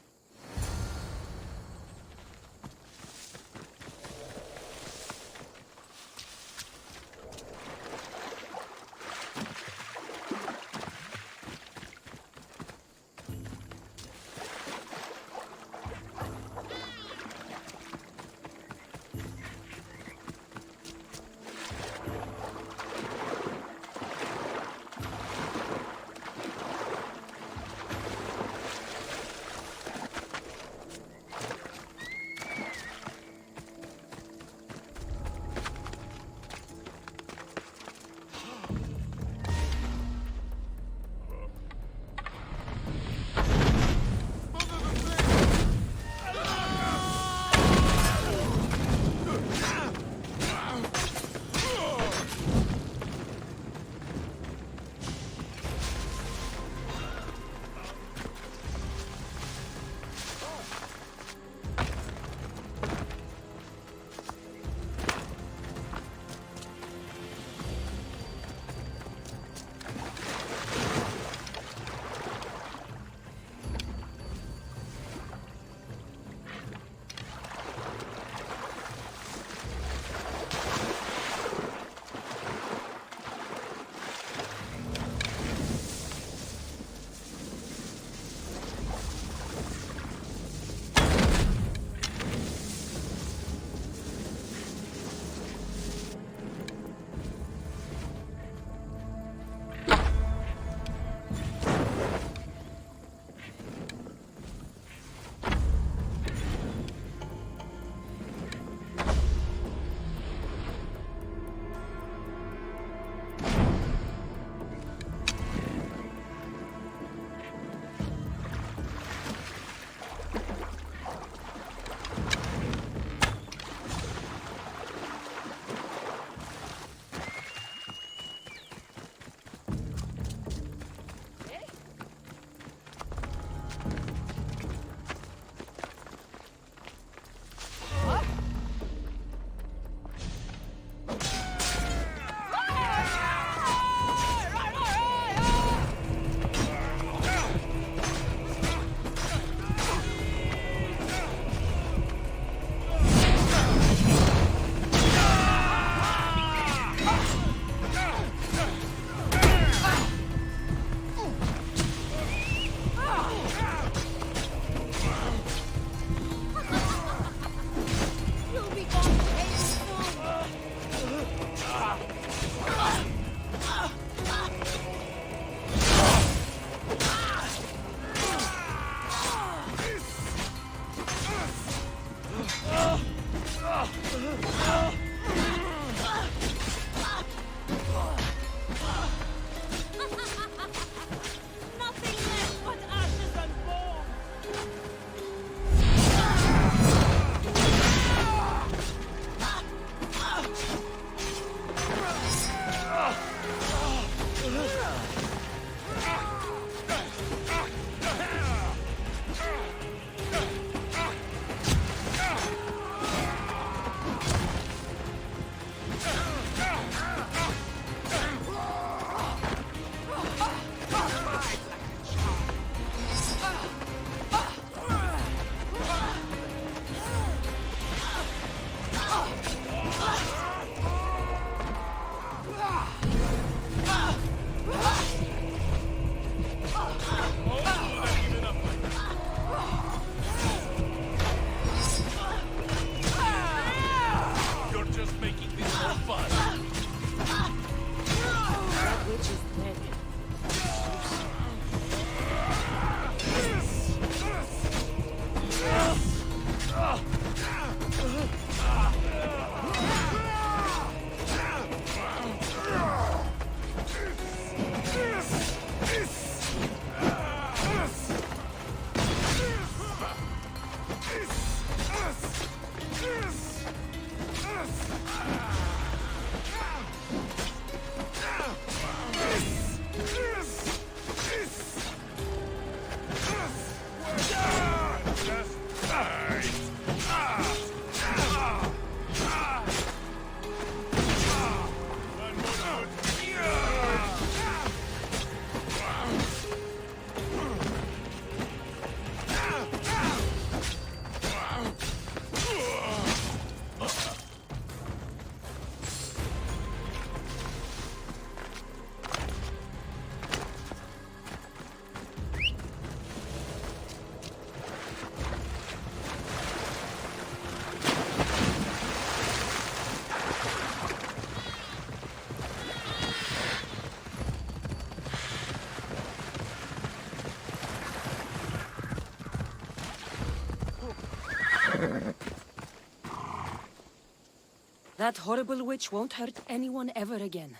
That horrible witch won't hurt anyone ever again.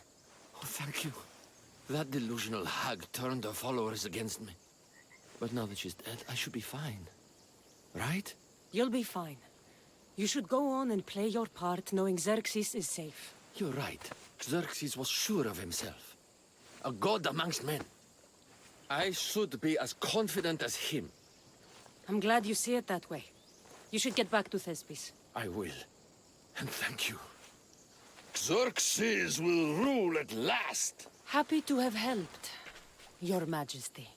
Oh, thank you. That delusional hag turned her followers against me. But now that she's dead, I should be fine. Right? You'll be fine. You should go on and play your part, knowing Xerxes is safe. You're right. Xerxes was sure of himself. A god amongst men. I should be as confident as him. I'm glad you see it that way. You should get back to Thespis. I will. And thank you. Xerxes will rule at last! Happy to have helped, Your Majesty.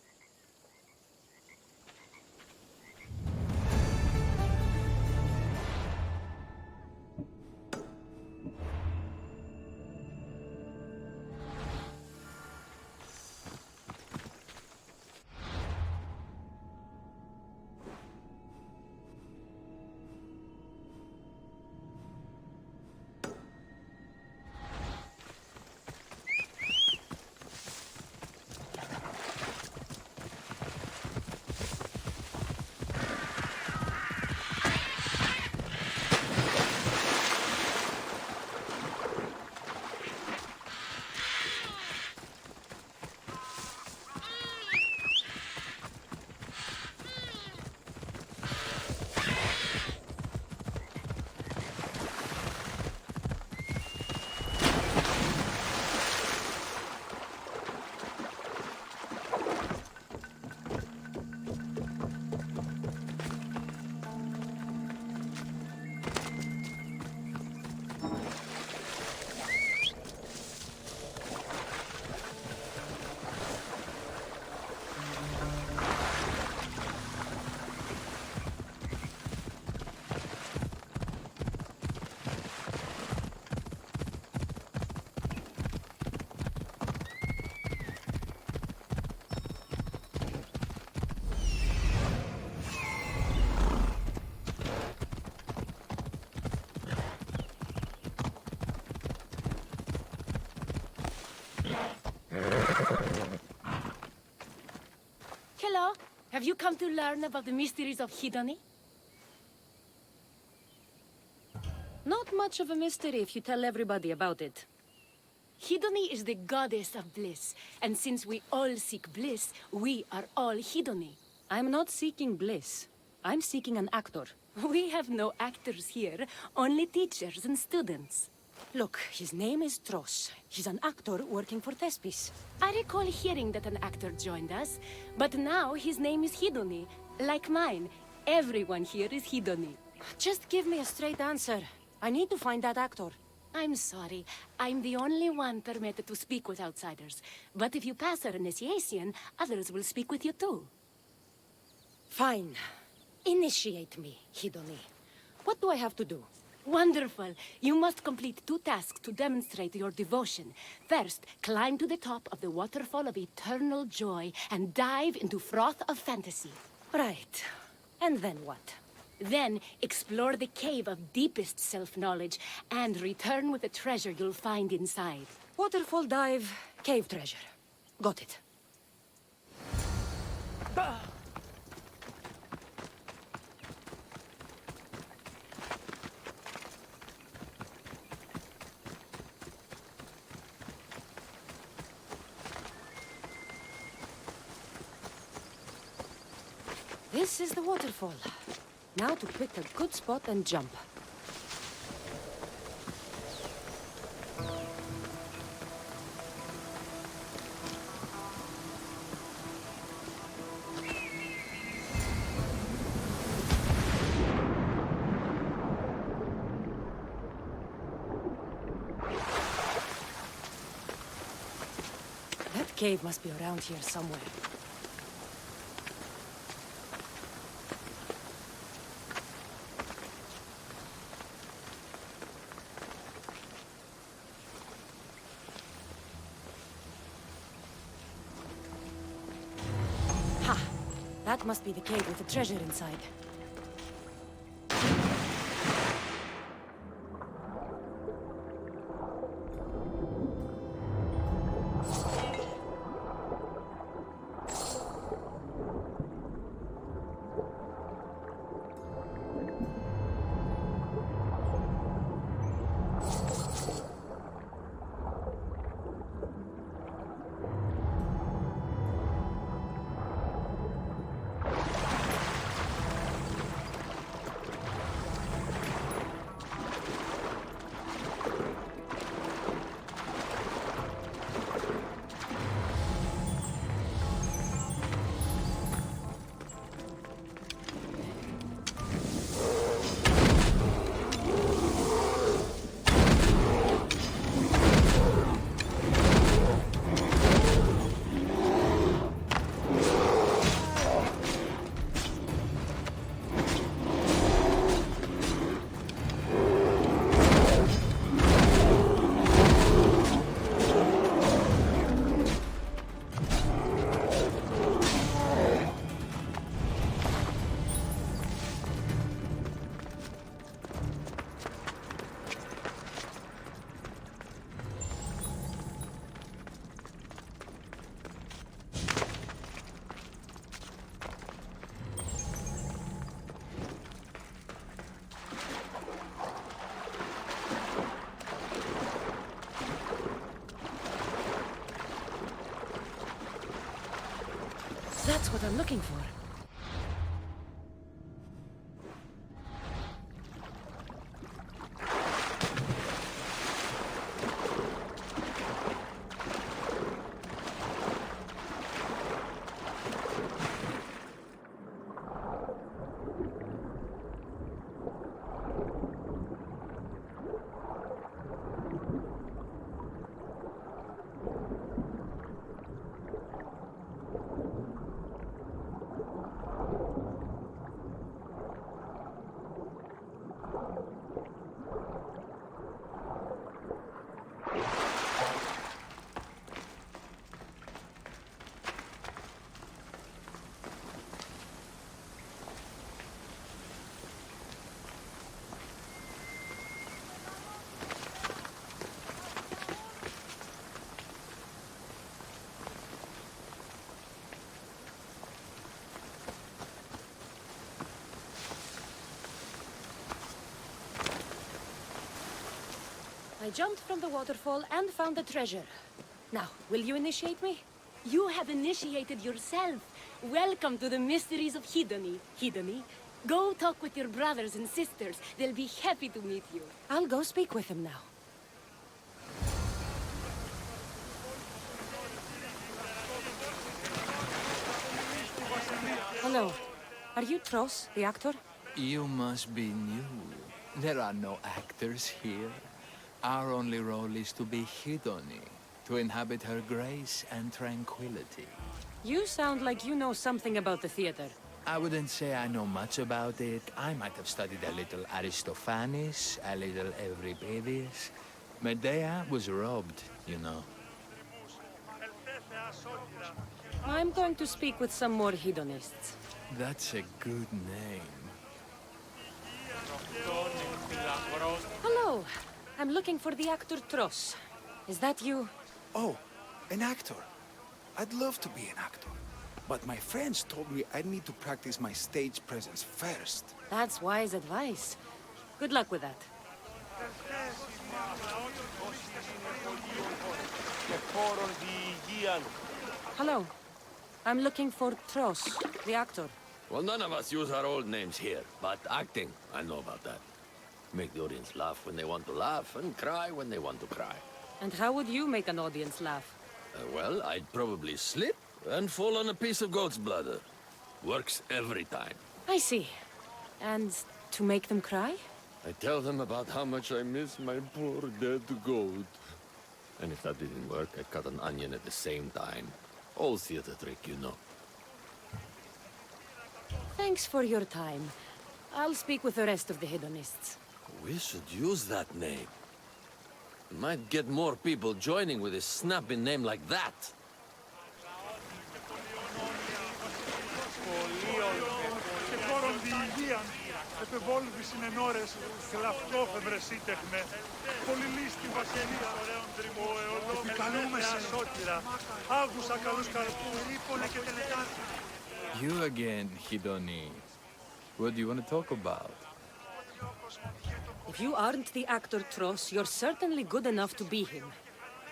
Hello. Have you come to learn about the mysteries of Hedony? Not much of a mystery if you tell everybody about it. Hedony is the goddess of bliss, and since we all seek bliss, we are all Hedony. I'm not seeking bliss. I'm seeking an actor. We have no actors here, only teachers and students. Look, his name is Tros. He's an actor working for Thespis. I recall hearing that an actor joined us, but now his name is Hedony. Like mine, everyone here is Hedony. Just give me a straight answer. I need to find that actor. I'm sorry. I'm the only one permitted to speak with outsiders. But if you pass our initiation, others will speak with you too. Fine. Initiate me, Hedony. What do I have to do? Wonderful. You must complete 2 tasks to demonstrate your devotion. First, climb to the top of the waterfall of eternal joy and dive into froth of fantasy. Right. And then what? Then, explore the cave of deepest self-knowledge and return with the treasure you'll find inside. Waterfall dive, cave treasure. Got it. This is the waterfall. Now to pick a good spot and jump. That cave must be around here somewhere. That must be the cave with the treasure inside. That's what I'm looking for. I jumped from the waterfall and found the treasure. Now, will you initiate me? You have initiated yourself. Welcome to the mysteries of Hedony. Hedony, go talk with your brothers and sisters. They'll be happy to meet you. I'll go speak with them now. Hello. Are you Tros, the actor? You must be new. There are no actors here. Our only role is to be Hedony, to inhabit her grace and tranquility. You sound like you know something about the theater. I wouldn't say I know much about it. I might have studied a little Aristophanes, a little Euripides. Medea was robbed, you know. I'm going to speak with some more hedonists. That's a good name. Hello. I'm looking for the actor Tros. Is that you? Oh, an actor. I'd love to be an actor. But my friends told me I need to practice my stage presence first. That's wise advice. Good luck with that. Hello. I'm looking for Tros, the actor. Well, none of us use our old names here, but acting, I know about that. Make the audience laugh when they want to laugh, and cry when they want to cry. And how would you make an audience laugh? Well, I'd probably slip and fall on a piece of goat's bladder. Works every time. I see. And to make them cry? I tell them about how much I miss my poor dead goat. And if that didn't work, I cut an onion at the same time. Old theater trick, you know. Thanks for your time. I'll speak with the rest of the hedonists. We should use that name. Might get more people joining with a snappy name like that. You again, Hedony. What do you want to talk about? If you aren't the actor Tros, you're certainly good enough to be him.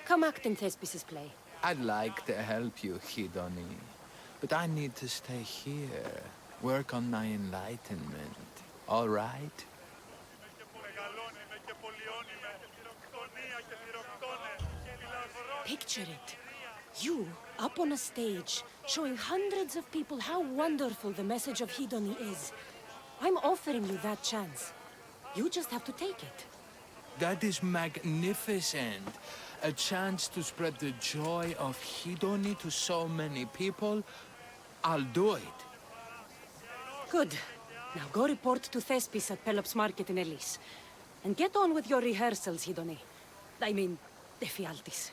Come act in Thespis' play. I'd like to help you, Hedony. But I need to stay here. Work on my enlightenment. All right? Picture it. You, up on a stage, showing hundreds of people how wonderful the message of Hedony is. I'm offering you that chance. You just have to take it. That is magnificent. A chance to spread the joy of Hedony to so many people. I'll do it. Good. Now go report to Thespis at Pelops Market in Elis. And get on with your rehearsals, Hedony. I mean, Ephialtes.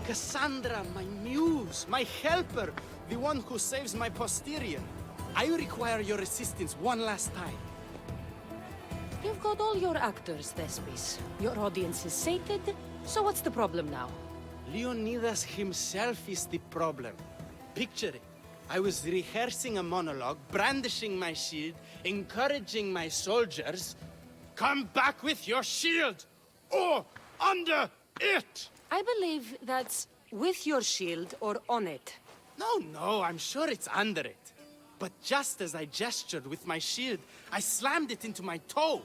Cassandra, my muse, my helper, the one who saves my posterior. I require your assistance one last time. You've got all your actors, Thespis. Your audience is sated, so what's the problem now? Leonidas himself is the problem. Picture it. I was rehearsing a monologue, brandishing my shield, encouraging my soldiers. Come back with your shield! Or under it! I believe that's with your shield or on it. No, I'm sure it's under it. But just as I gestured with my shield, I slammed it into my toe.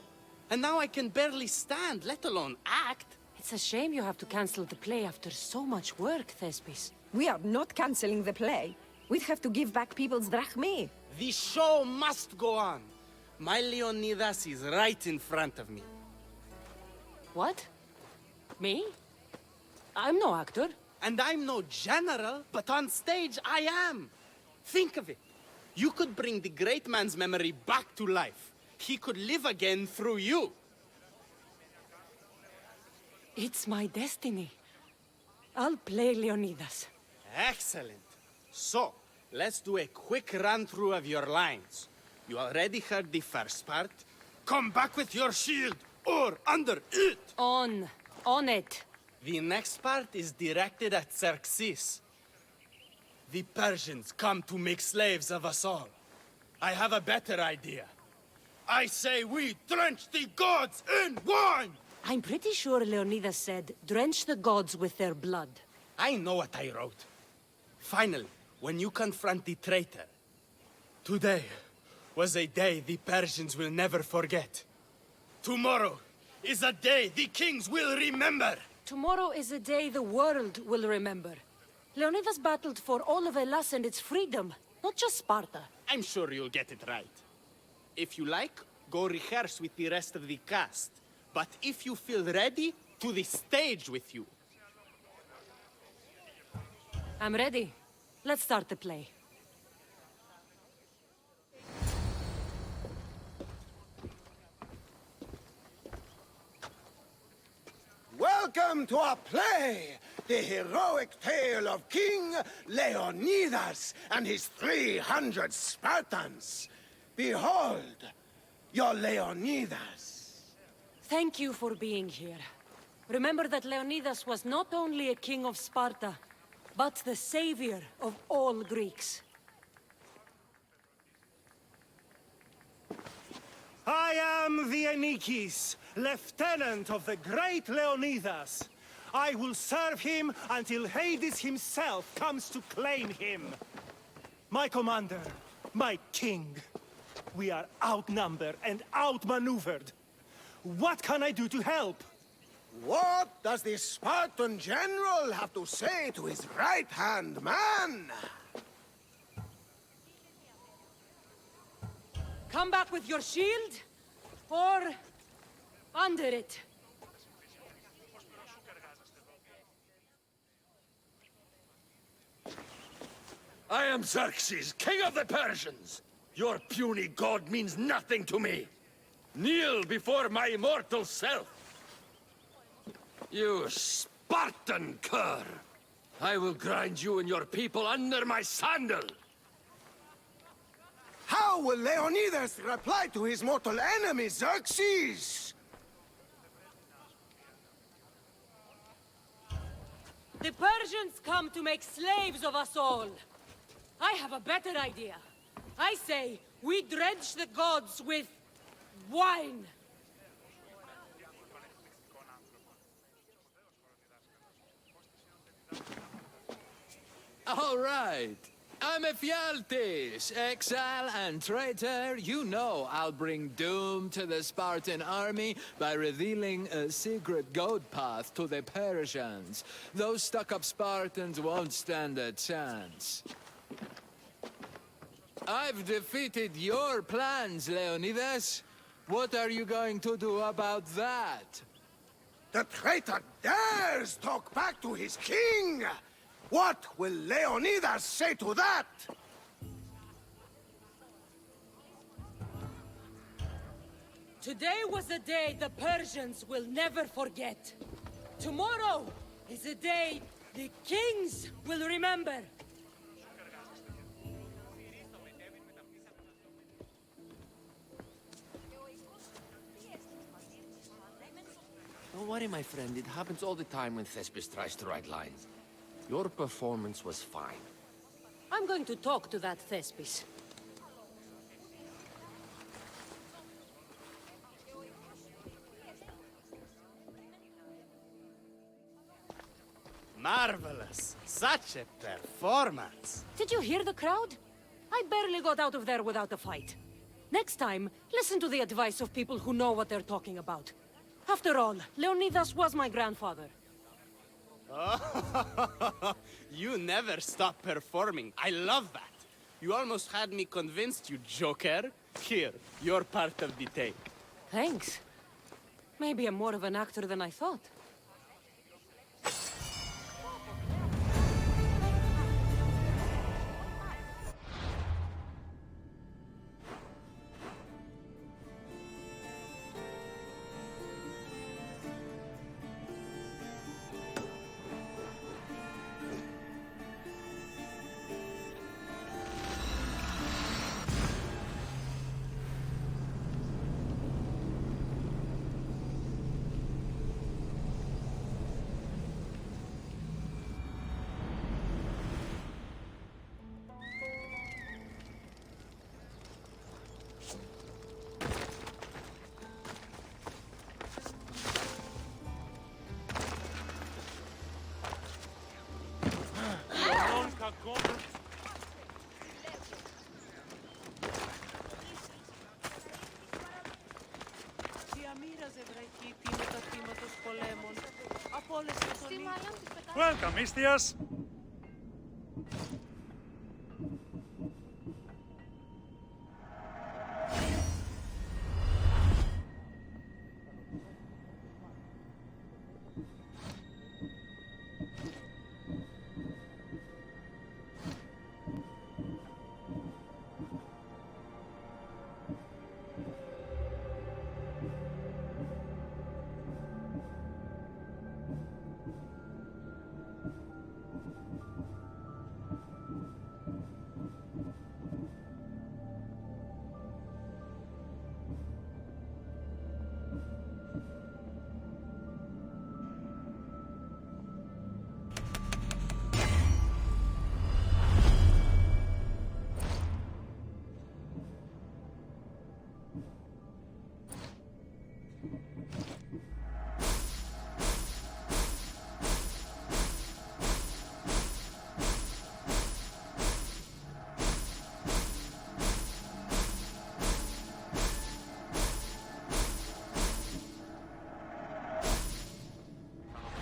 And now I can barely stand, let alone act. It's a shame you have to cancel the play after so much work, Thespis. We are not canceling the play. We'd have to give back people's drachmae. The show must go on. My Leonidas is right in front of me. What? Me? I'm no actor. And I'm no general, but on stage I am. Think of it. You could bring the great man's memory back to life. He could live again through you. It's my destiny. I'll play Leonidas. Excellent. So, let's do a quick run-through of your lines. You already heard the first part. Come back with your shield, or under it. On it. The next part is directed at Xerxes. The Persians come to make slaves of us all. I have a better idea. I say we drench the gods in wine! I'm pretty sure Leonidas said, drench the gods with their blood. I know what I wrote. Finally, when you confront the traitor, today was a day the Persians will never forget. Tomorrow is a day the kings will remember. Tomorrow is a day the world will remember. Leonidas battled for all of Elis and its freedom, not just Sparta. I'm sure you'll get it right. If you like, go rehearse with the rest of the cast. But if you feel ready, to the stage with you. I'm ready. Let's start the play. Welcome to our play, the heroic tale of King Leonidas and his 300 Spartans. Behold, your Leonidas. Thank you for being here. Remember that Leonidas was not only a king of Sparta, but the savior of all Greeks. I am the Enikis, lieutenant of the great Leonidas. I will serve him until Hades himself comes to claim him. My commander, my king, we are outnumbered and outmaneuvered. What can I do to help? What does the Spartan general have to say to his right-hand man? Come back with your shield, or under it. I am Xerxes, king of the Persians. Your puny god means nothing to me. Kneel before my immortal self. You Spartan cur! I will grind you and your people under my sandal! How will Leonidas reply to his mortal enemy, Xerxes? The Persians come to make slaves of us all. I have a better idea. I say, we drench the gods with wine. All right. I'm Ephialtes, exile and traitor. You know I'll bring doom to the Spartan army by revealing a secret goat path to the Persians. Those stuck-up Spartans won't stand a chance. I've defeated your plans, Leonidas. What are you going to do about that? The traitor dares talk back to his king! What will Leonidas say to that? Today was a day the Persians will never forget. Tomorrow is a day the kings will remember. Don't worry, my friend. It happens all the time when Thespis tries to write lines. Your performance was fine. I'm going to talk to that Thespis. Marvelous. Such a performance. Did you hear the crowd? I barely got out of there without a fight. Next time, listen to the advice of people who know what they're talking about. After all, Leonidas was my grandfather. Oh, you never stop performing. I love that. You almost had me convinced, you joker. Here, you're part of the take. Thanks. Maybe I'm more of an actor than I thought. Welcome, Istias.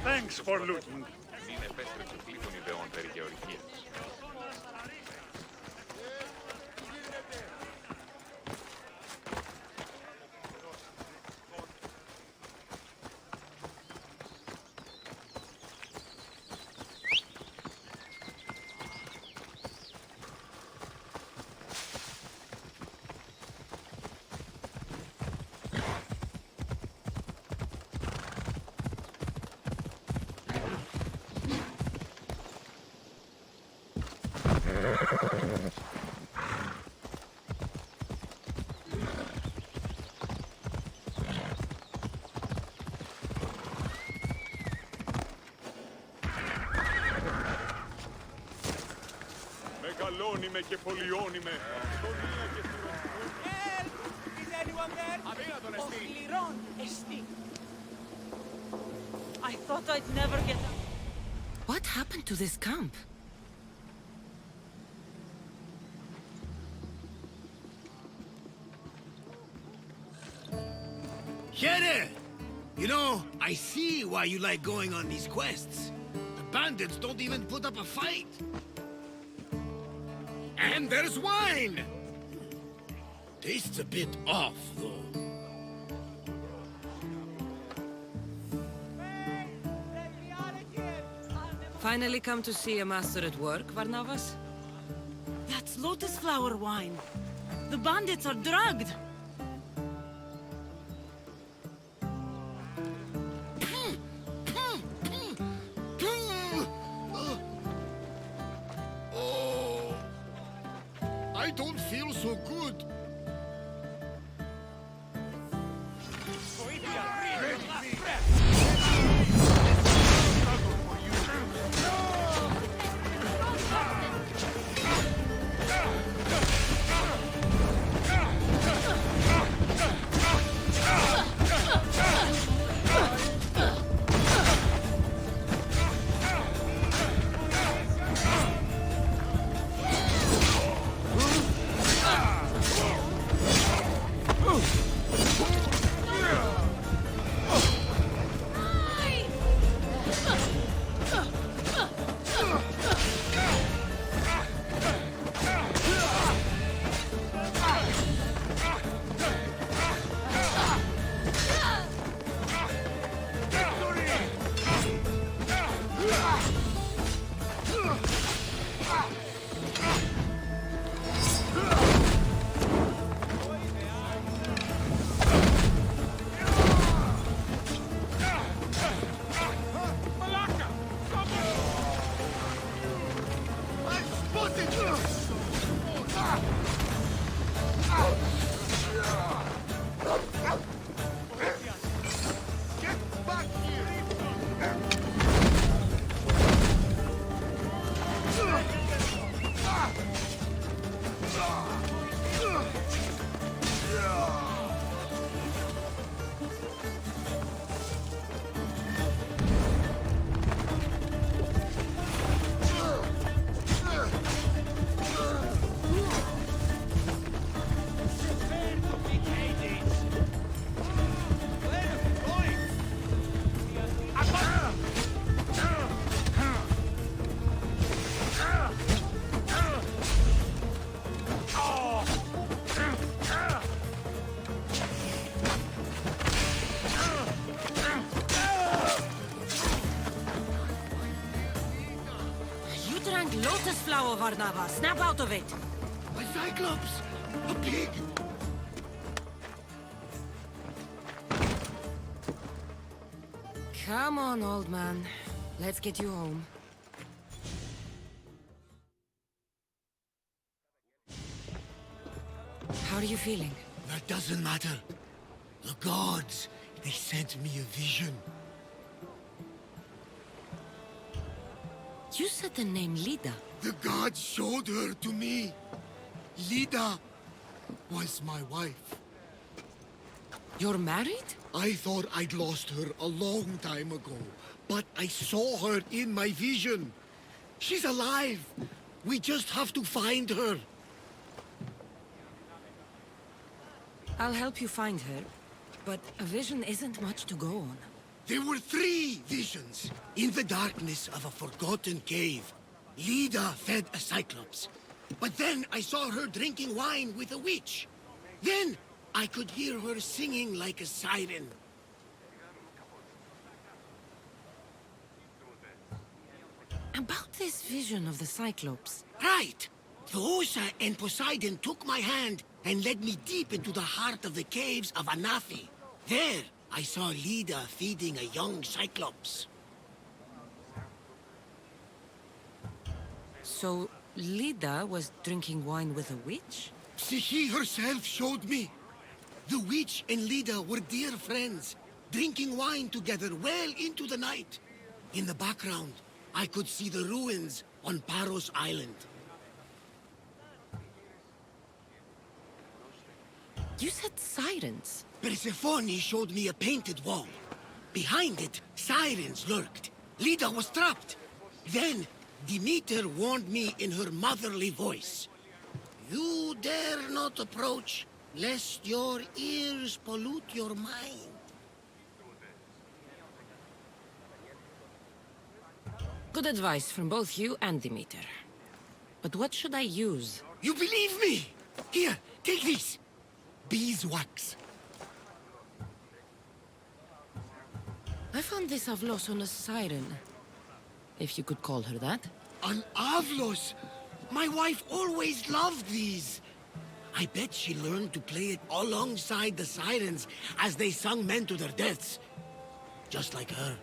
Thanks for looking. Μην επέστρεψε πλήθων ιδεών περί γεωργίας. Μεγαλώνει με και πολιώνει με. Is anyone there? Ο σκληρών εστί. I thought I'd never get out. What happened to this camp? Here! You know, I see why you like going on these quests. The bandits don't even put up a fight. And there's wine! Tastes a bit off, though. Finally come to see a master at work, Barnabas? That's lotus flower wine. The bandits are drugged. feel so good. Lotus flower, Barnabas. Snap out of it. A cyclops! A pig! Come on, old man. Let's get you home. How are you feeling? That doesn't matter. The gods, they sent me a vision. You said the name Leda. The gods showed her to me. Leda was my wife. You're married? I thought I'd lost her a long time ago, but I saw her in my vision. She's alive. We just have to find her. I'll help you find her, but a vision isn't much to go on. There were 3 visions. In the darkness of a forgotten cave, Leda fed a cyclops. But then I saw her drinking wine with a witch. Then I could hear her singing like a siren. About this vision of the Cyclops. Right! Thoosa and Poseidon took my hand and led me deep into the heart of the caves of Anafi. There, I saw Leda feeding a young Cyclops. So, Leda was drinking wine with a witch? She herself showed me. The witch and Leda were dear friends, drinking wine together well into the night. In the background, I could see the ruins on Paros Island. You said sirens. Persephone showed me a painted wall. Behind it, sirens lurked. Leda was trapped. Then, Demeter warned me in her motherly voice. You dare not approach, lest your ears pollute your mind. Good advice from both you and Demeter. But what should I use? You believe me? Here, take this. Beeswax. I found this Avlos on a siren. If you could call her that. An Avlos? My wife always loved these. I bet she learned to play it alongside the sirens as they sung men to their deaths. Just like her.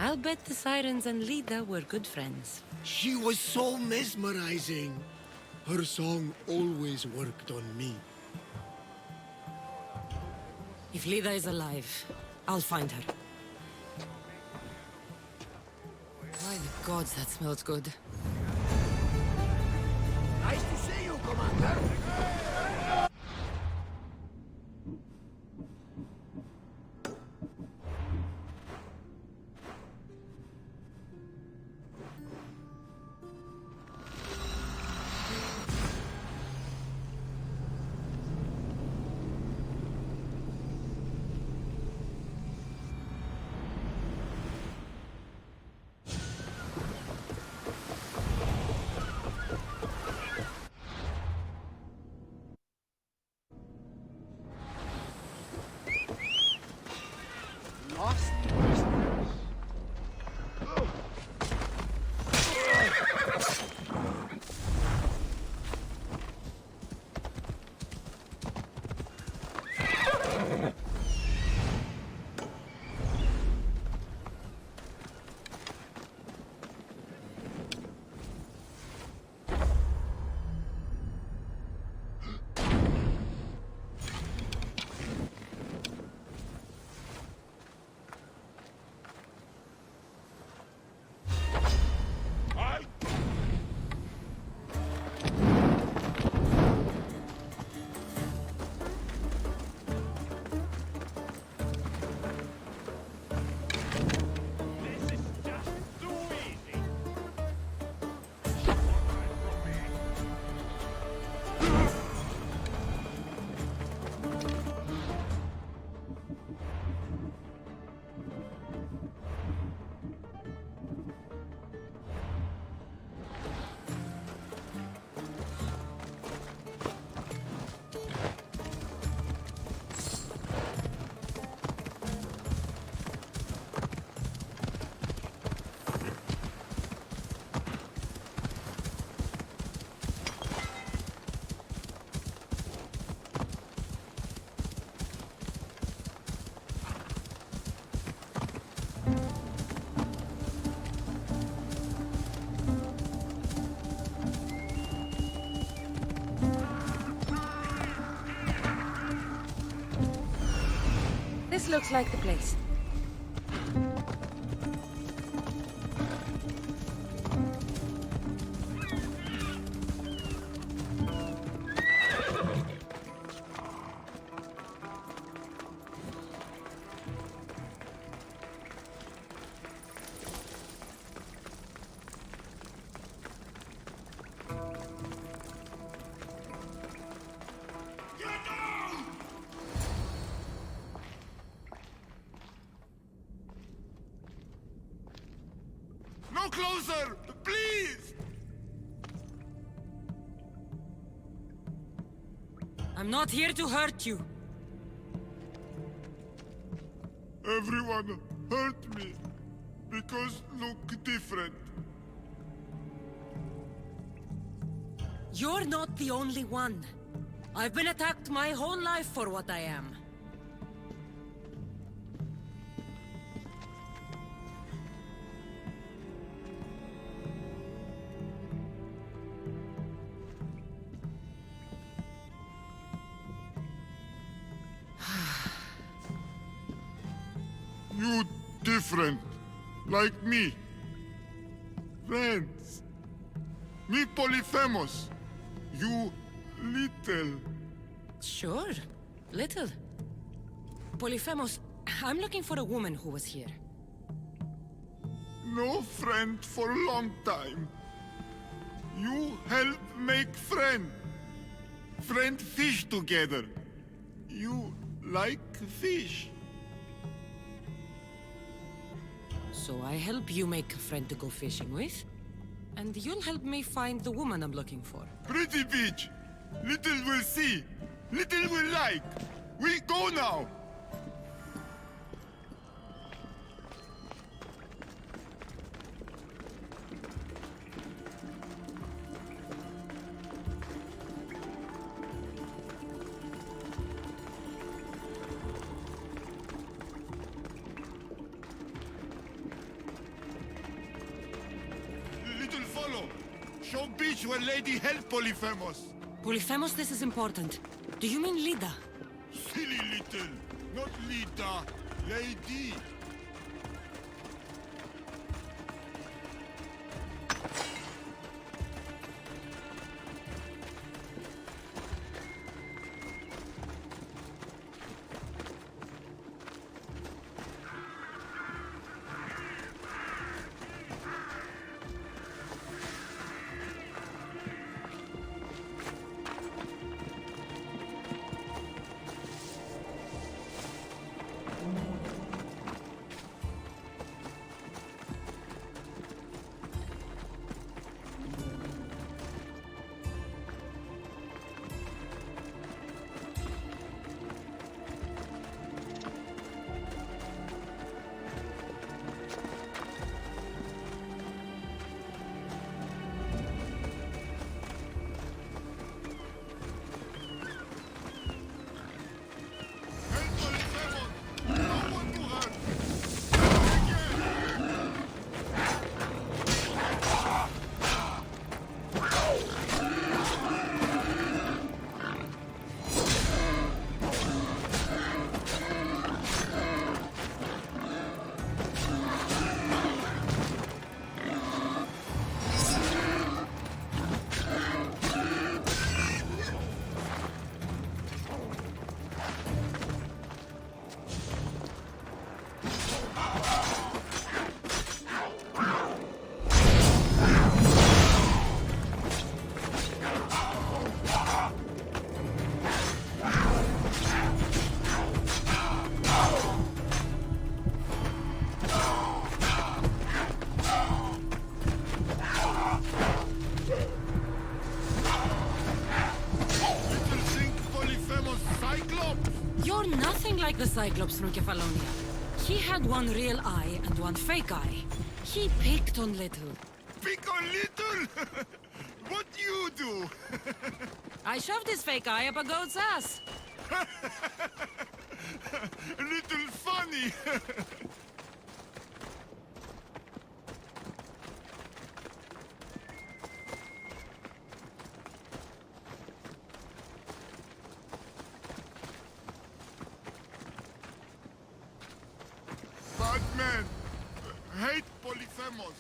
I'll bet the Sirens and Leda were good friends. She was so mesmerizing. Her song always worked on me. If Leda is alive, I'll find her. By the gods, that smells good. Nice to see you, Commander. This looks like the place. No closer! Please! I'm not here to hurt you. Everyone hurt me because look different. You're not the only one. I've been attacked my whole life for what I am. You different, like me. Friends. Me Polyphemus. You little. Sure, little. Polyphemus, I'm looking for a woman who was here. No friend for a long time. You help make friend. Friend fish together. You like fish. So I help you make a friend to go fishing with, and you'll help me find the woman I'm looking for. Pretty beach. Little will see. Little will like. We go now. Show bitch when lady help Polyphemus. Polyphemus, this is important. Do you mean Leda? Silly little. Not Leda. Lady. Like the Cyclops from Kefalonia. He had one real eye and one fake eye. He picked on little. Pick on little? What you do? I shoved his fake eye up a goat's ass. Little funny. Bad man. Hate Polyphemus.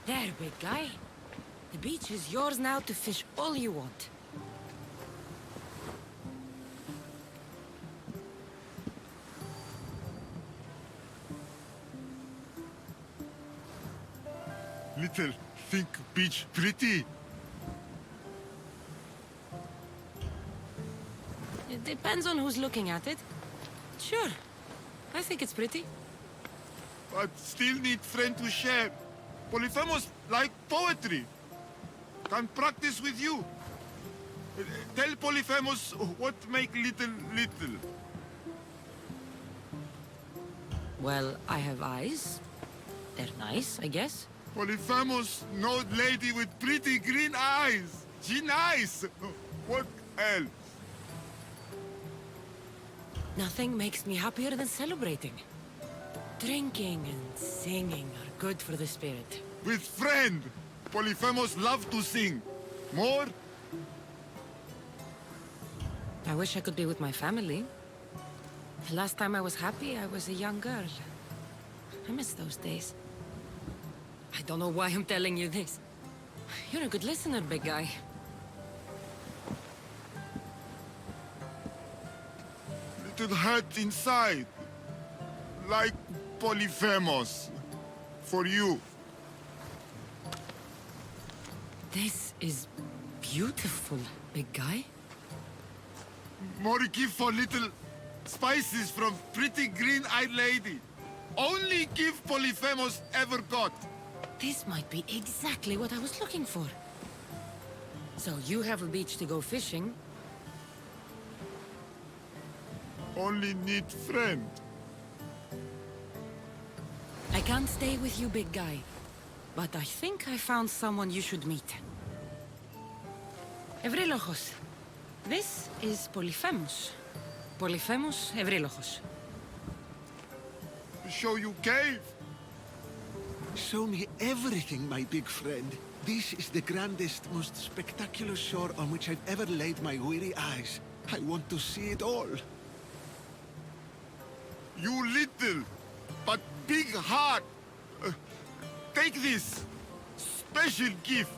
There, big guy. The beach is yours now to fish all you want. Little, think beach pretty? It depends on who's looking at it. Sure. I think it's pretty. But still need friend to share. Polyphemus like poetry. Can practice with you. Tell Polyphemus what make little little. Well, I have eyes. They're nice, I guess. Polyphemus, no lady with pretty green eyes. She nice. What else? Nothing makes me happier than celebrating. Drinking and singing are good for the spirit. With friend. Polyphemus love to sing. More? I wish I could be with my family. The last time I was happy, I was a young girl. I miss those days. I don't know why I'm telling you this. You're a good listener, big guy. Little hurt inside. Like Polyphemus. For you. This is beautiful, big guy. More give for little spices from pretty green-eyed lady. Only give Polyphemus ever got. This might be exactly what I was looking for. So you have a beach to go fishing. Only need friend. I can't stay with you, big guy. But I think I found someone you should meet. Ευρύλοχος. This is Polyphemus. Polyphemus Ευρύλοχος. Show you cave? Show me everything, my big friend. This is the grandest, most spectacular shore on which I've ever laid my weary eyes. I want to see it all. You little, but big heart. Take this. Special gift.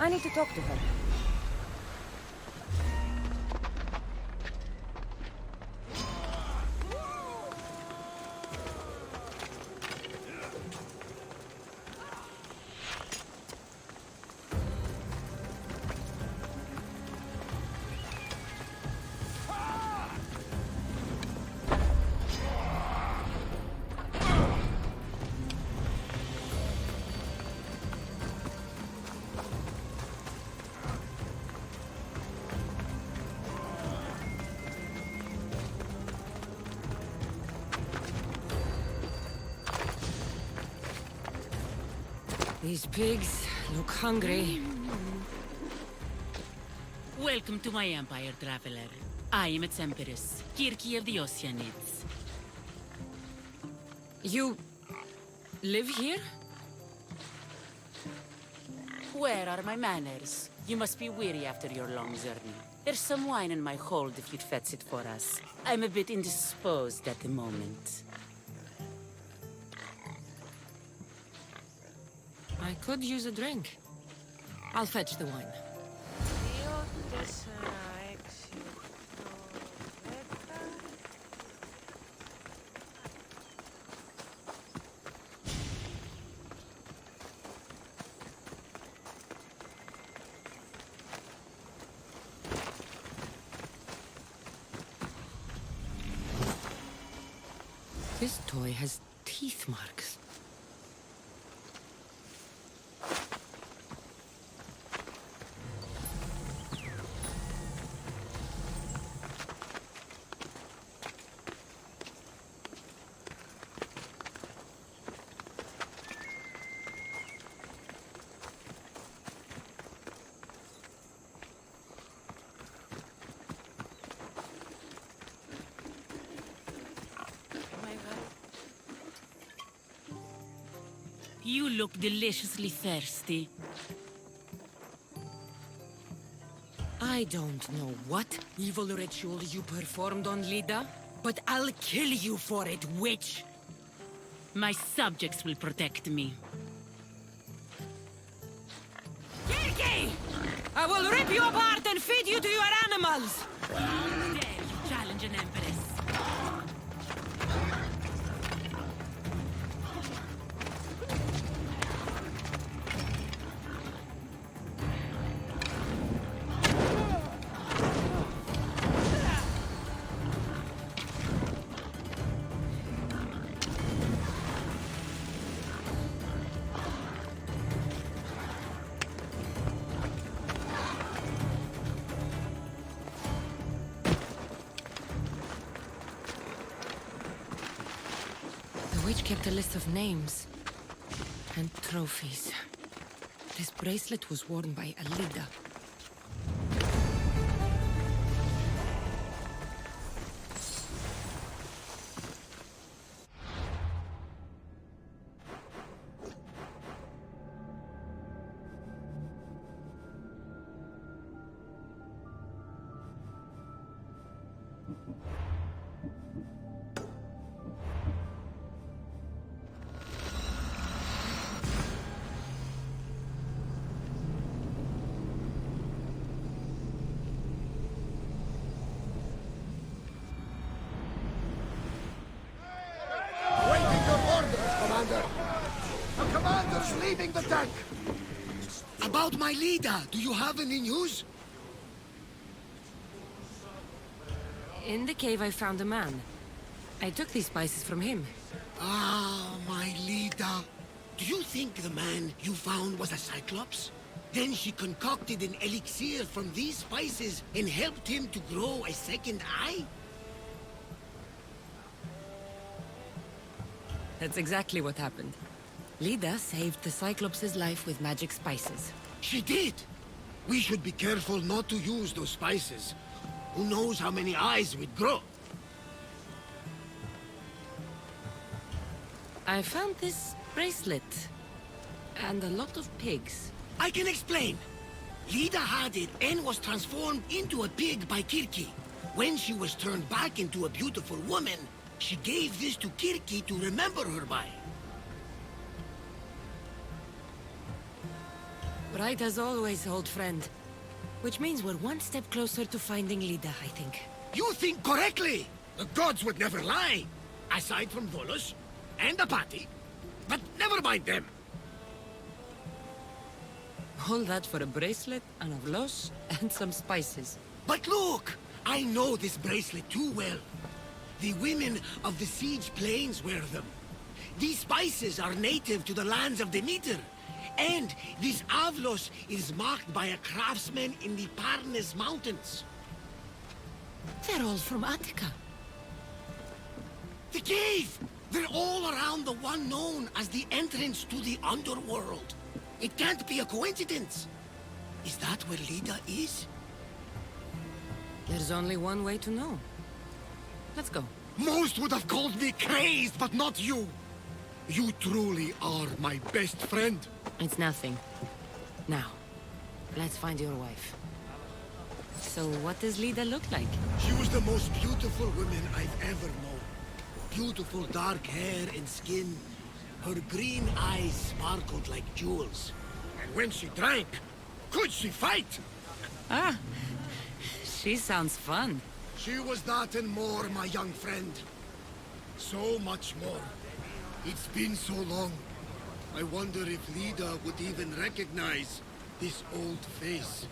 I need to talk to her. These pigs look hungry. Welcome to my empire, traveler. I am its empress, Kirki of the Oceanids. You... live here? Where are my manners? You must be weary after your long journey. There's some wine in my hold if you'd fetch it for us. I'm a bit indisposed at the moment. I could use a drink. I'll fetch the wine. This toy has teeth marks. You look deliciously thirsty. I don't know what evil ritual you performed on Leda, but I'll kill you for it, witch! My subjects will protect me. Kirki! I will rip you apart and feed you to your animals! Dare you challenge an empress? The witch kept a list of names and trophies. This bracelet was worn by Leda. Leaving the tank! About my Leda, do you have any news? In the cave I found a man. I took these spices from him. Ah, my Leda. Do you think the man you found was a Cyclops? Then she concocted an elixir from these spices and helped him to grow a second eye? That's exactly what happened. Leda saved the Cyclops' life with magic spices. She did! We should be careful not to use those spices. Who knows how many eyes we'd grow? I found this bracelet. And a lot of pigs. I can explain. Leda had it and was transformed into a pig by Kirki. When she was turned back into a beautiful woman, she gave this to Kirki to remember her by. Right as always, old friend. Which means we're one step closer to finding Leda, I think. You think correctly! The gods would never lie! Aside from Volos and Apathy. But never mind them! All that for a bracelet, an avlos, and some spices. But look! I know this bracelet too well. The women of the Siege Plains wear them. These spices are native to the lands of Demeter. And this avlos is marked by a craftsman in the Parnes Mountains. They're all from Attica. The cave! They're all around the one known as the entrance to the underworld. It can't be a coincidence. Is that where Leda is? There's only one way to know. Let's go. Most would have called me crazed, but not you. You truly are my best friend. It's nothing. Now, let's find your wife. So what does Leda look like? She was the most beautiful woman I've ever known. Beautiful dark hair and skin. Her green eyes sparkled like jewels. And when she drank, could she fight? Ah, she sounds fun. She was that and more, my young friend. So much more. It's been so long. I wonder if Leda would even recognize this old face.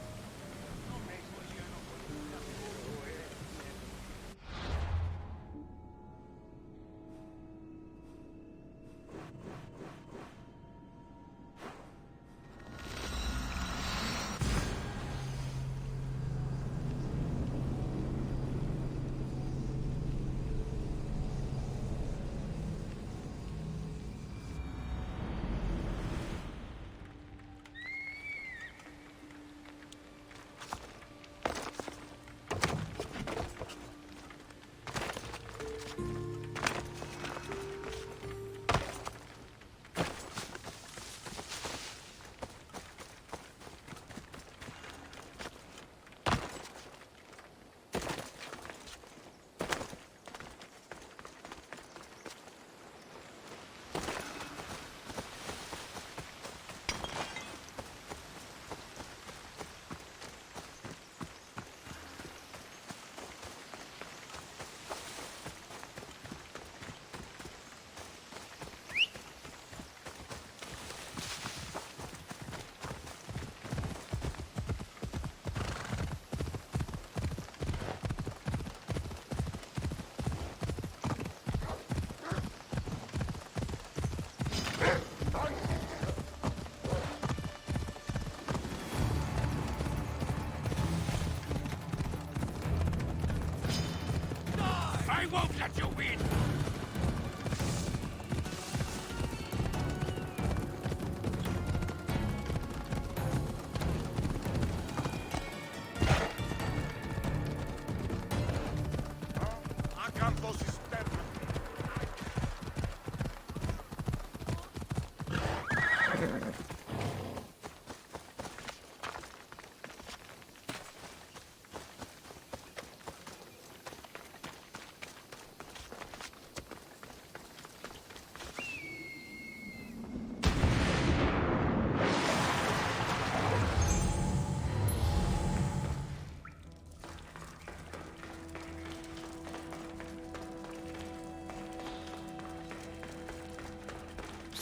I won't let you win!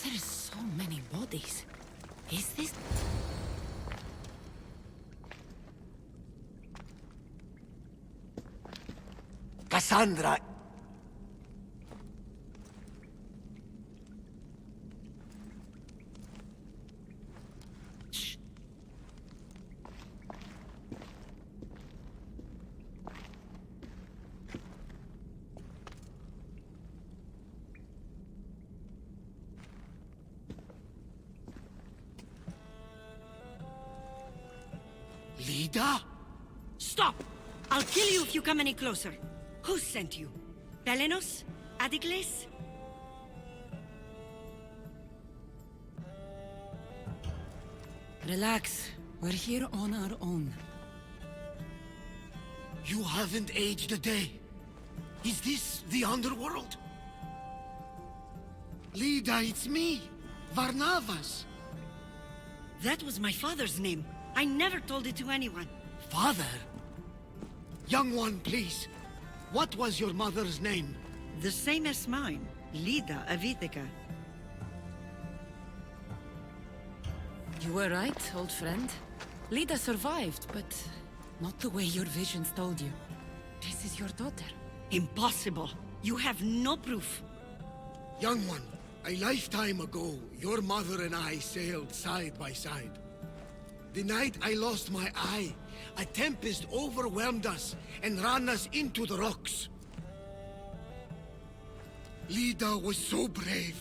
There are so many bodies. Is this... Cassandra! Leda? Stop! I'll kill you if you come any closer. Who sent you? Pelenos? Adikles? Relax. We're here on our own. You haven't aged a day. Is this the underworld? Leda, it's me, Barnabas. That was my father's name. I never told it to anyone. Father? Young one, please. What was your mother's name? The same as mine. Leda Avitica. You were right, old friend. Leda survived, but not the way your visions told you. This is your daughter. Impossible. You have no proof. Young one, a lifetime ago, your mother and I sailed side by side. The night I lost my eye, a tempest overwhelmed us and ran us into the rocks. Leda was so brave.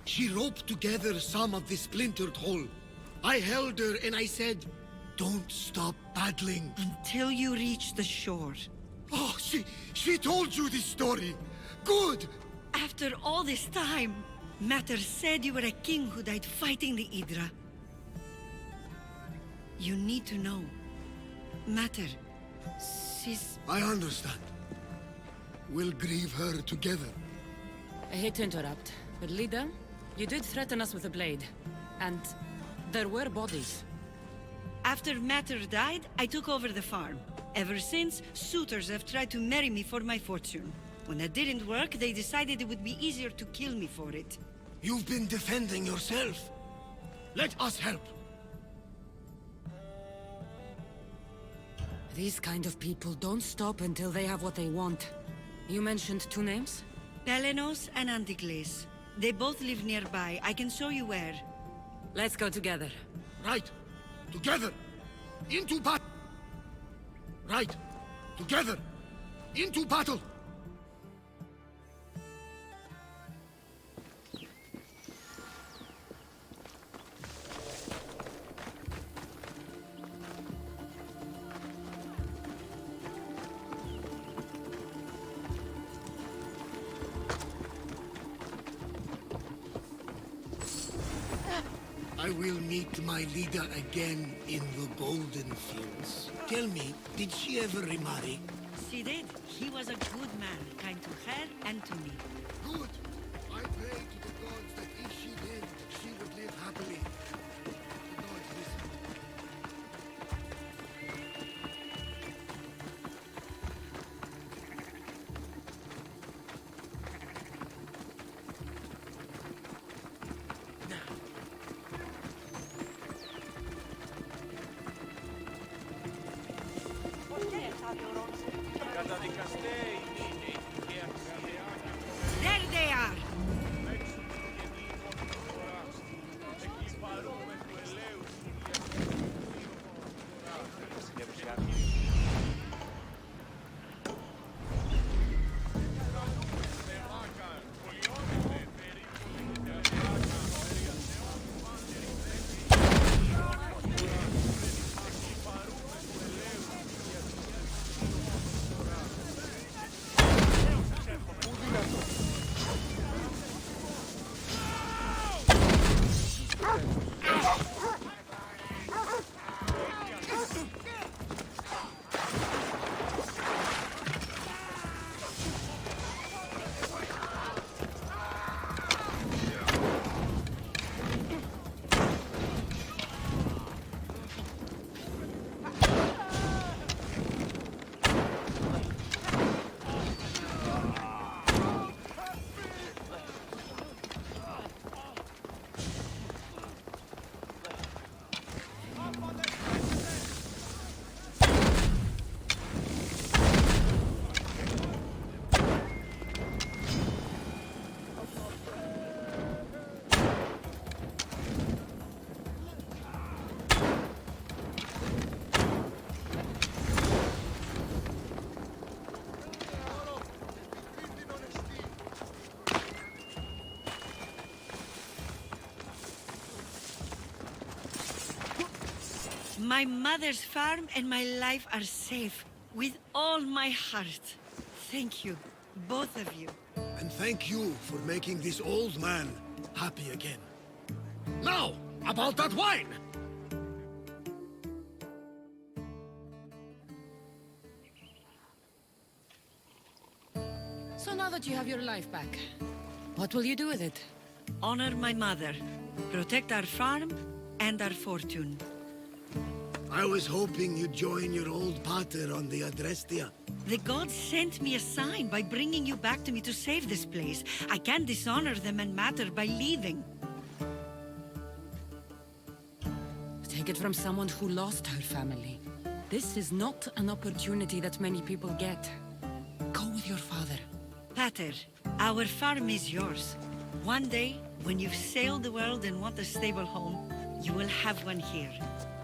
She roped together some of the splintered hull. I held her and I said, "Don't stop paddling." Until you reach the shore. Oh, she told you this story. Good! After all this time. Matter said you were a king who died fighting the Hydra. You need to know. Matter, she's... I understand. We'll grieve her together. I hate to interrupt, but Leda, you did threaten us with a blade. And there were bodies. After Matter died, I took over the farm. Ever since, suitors have tried to marry me for my fortune. When that didn't work, they decided it would be easier to kill me for it. You've been defending yourself. Let us help. These kind of people don't stop until they have what they want. You mentioned two names? Pelenos and Anticles. They both live nearby. I can show you where. Let's go together. Right. Together. Into battle. Right. Together. Into battle. I will meet my Leda again in the Golden Fields. Tell me, did she ever remarry? She did. He was a good man, kind to her and to me. Good. I pray to the gods that if she lived, she would live happily. The gods listen. There they are! My mother's farm and my life are safe. With all my heart. Thank you, both of you. And thank you for making this old man happy again. Now, about that wine! So now that you have your life back, what will you do with it? Honor my mother. Protect our farm and our fortune. I was hoping you'd join your old pater on the Adrestia. The gods sent me a sign by bringing you back to me to save this place. I can't dishonor them and Matter by leaving. Take it from someone who lost her family. This is not an opportunity that many people get. Go with your father. Pater, our farm is yours. One day, when you've sailed the world and want a stable home, you will have one here.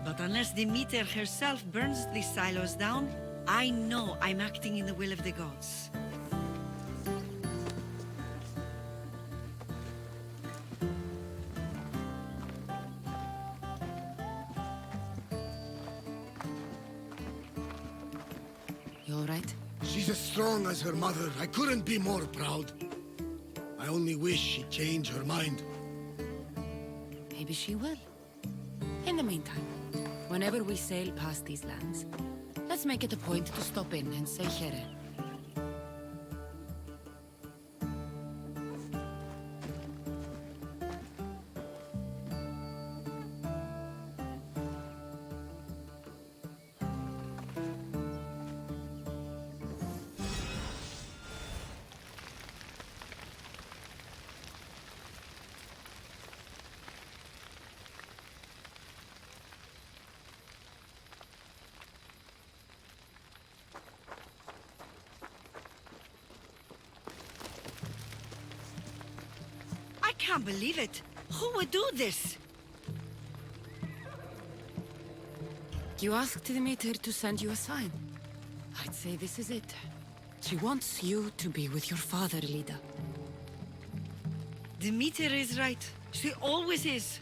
But unless Demeter herself burns these silos down, I know I'm acting in the will of the gods. You all right? She's as strong as her mother. I couldn't be more proud. I only wish she'd change her mind. Maybe she will. In the meantime, whenever we sail past these lands, let's make it a point to stop in and say here. I can't believe it. Who would do this? You asked Demeter to send you a sign. I'd say this is it. She wants you to be with your father, Leda. Demeter is right. She always is.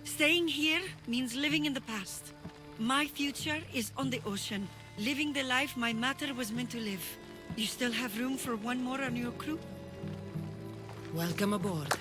Staying here means living in the past. My future is on the ocean, living the life my mater was meant to live. You still have room for one more on your crew? Welcome aboard.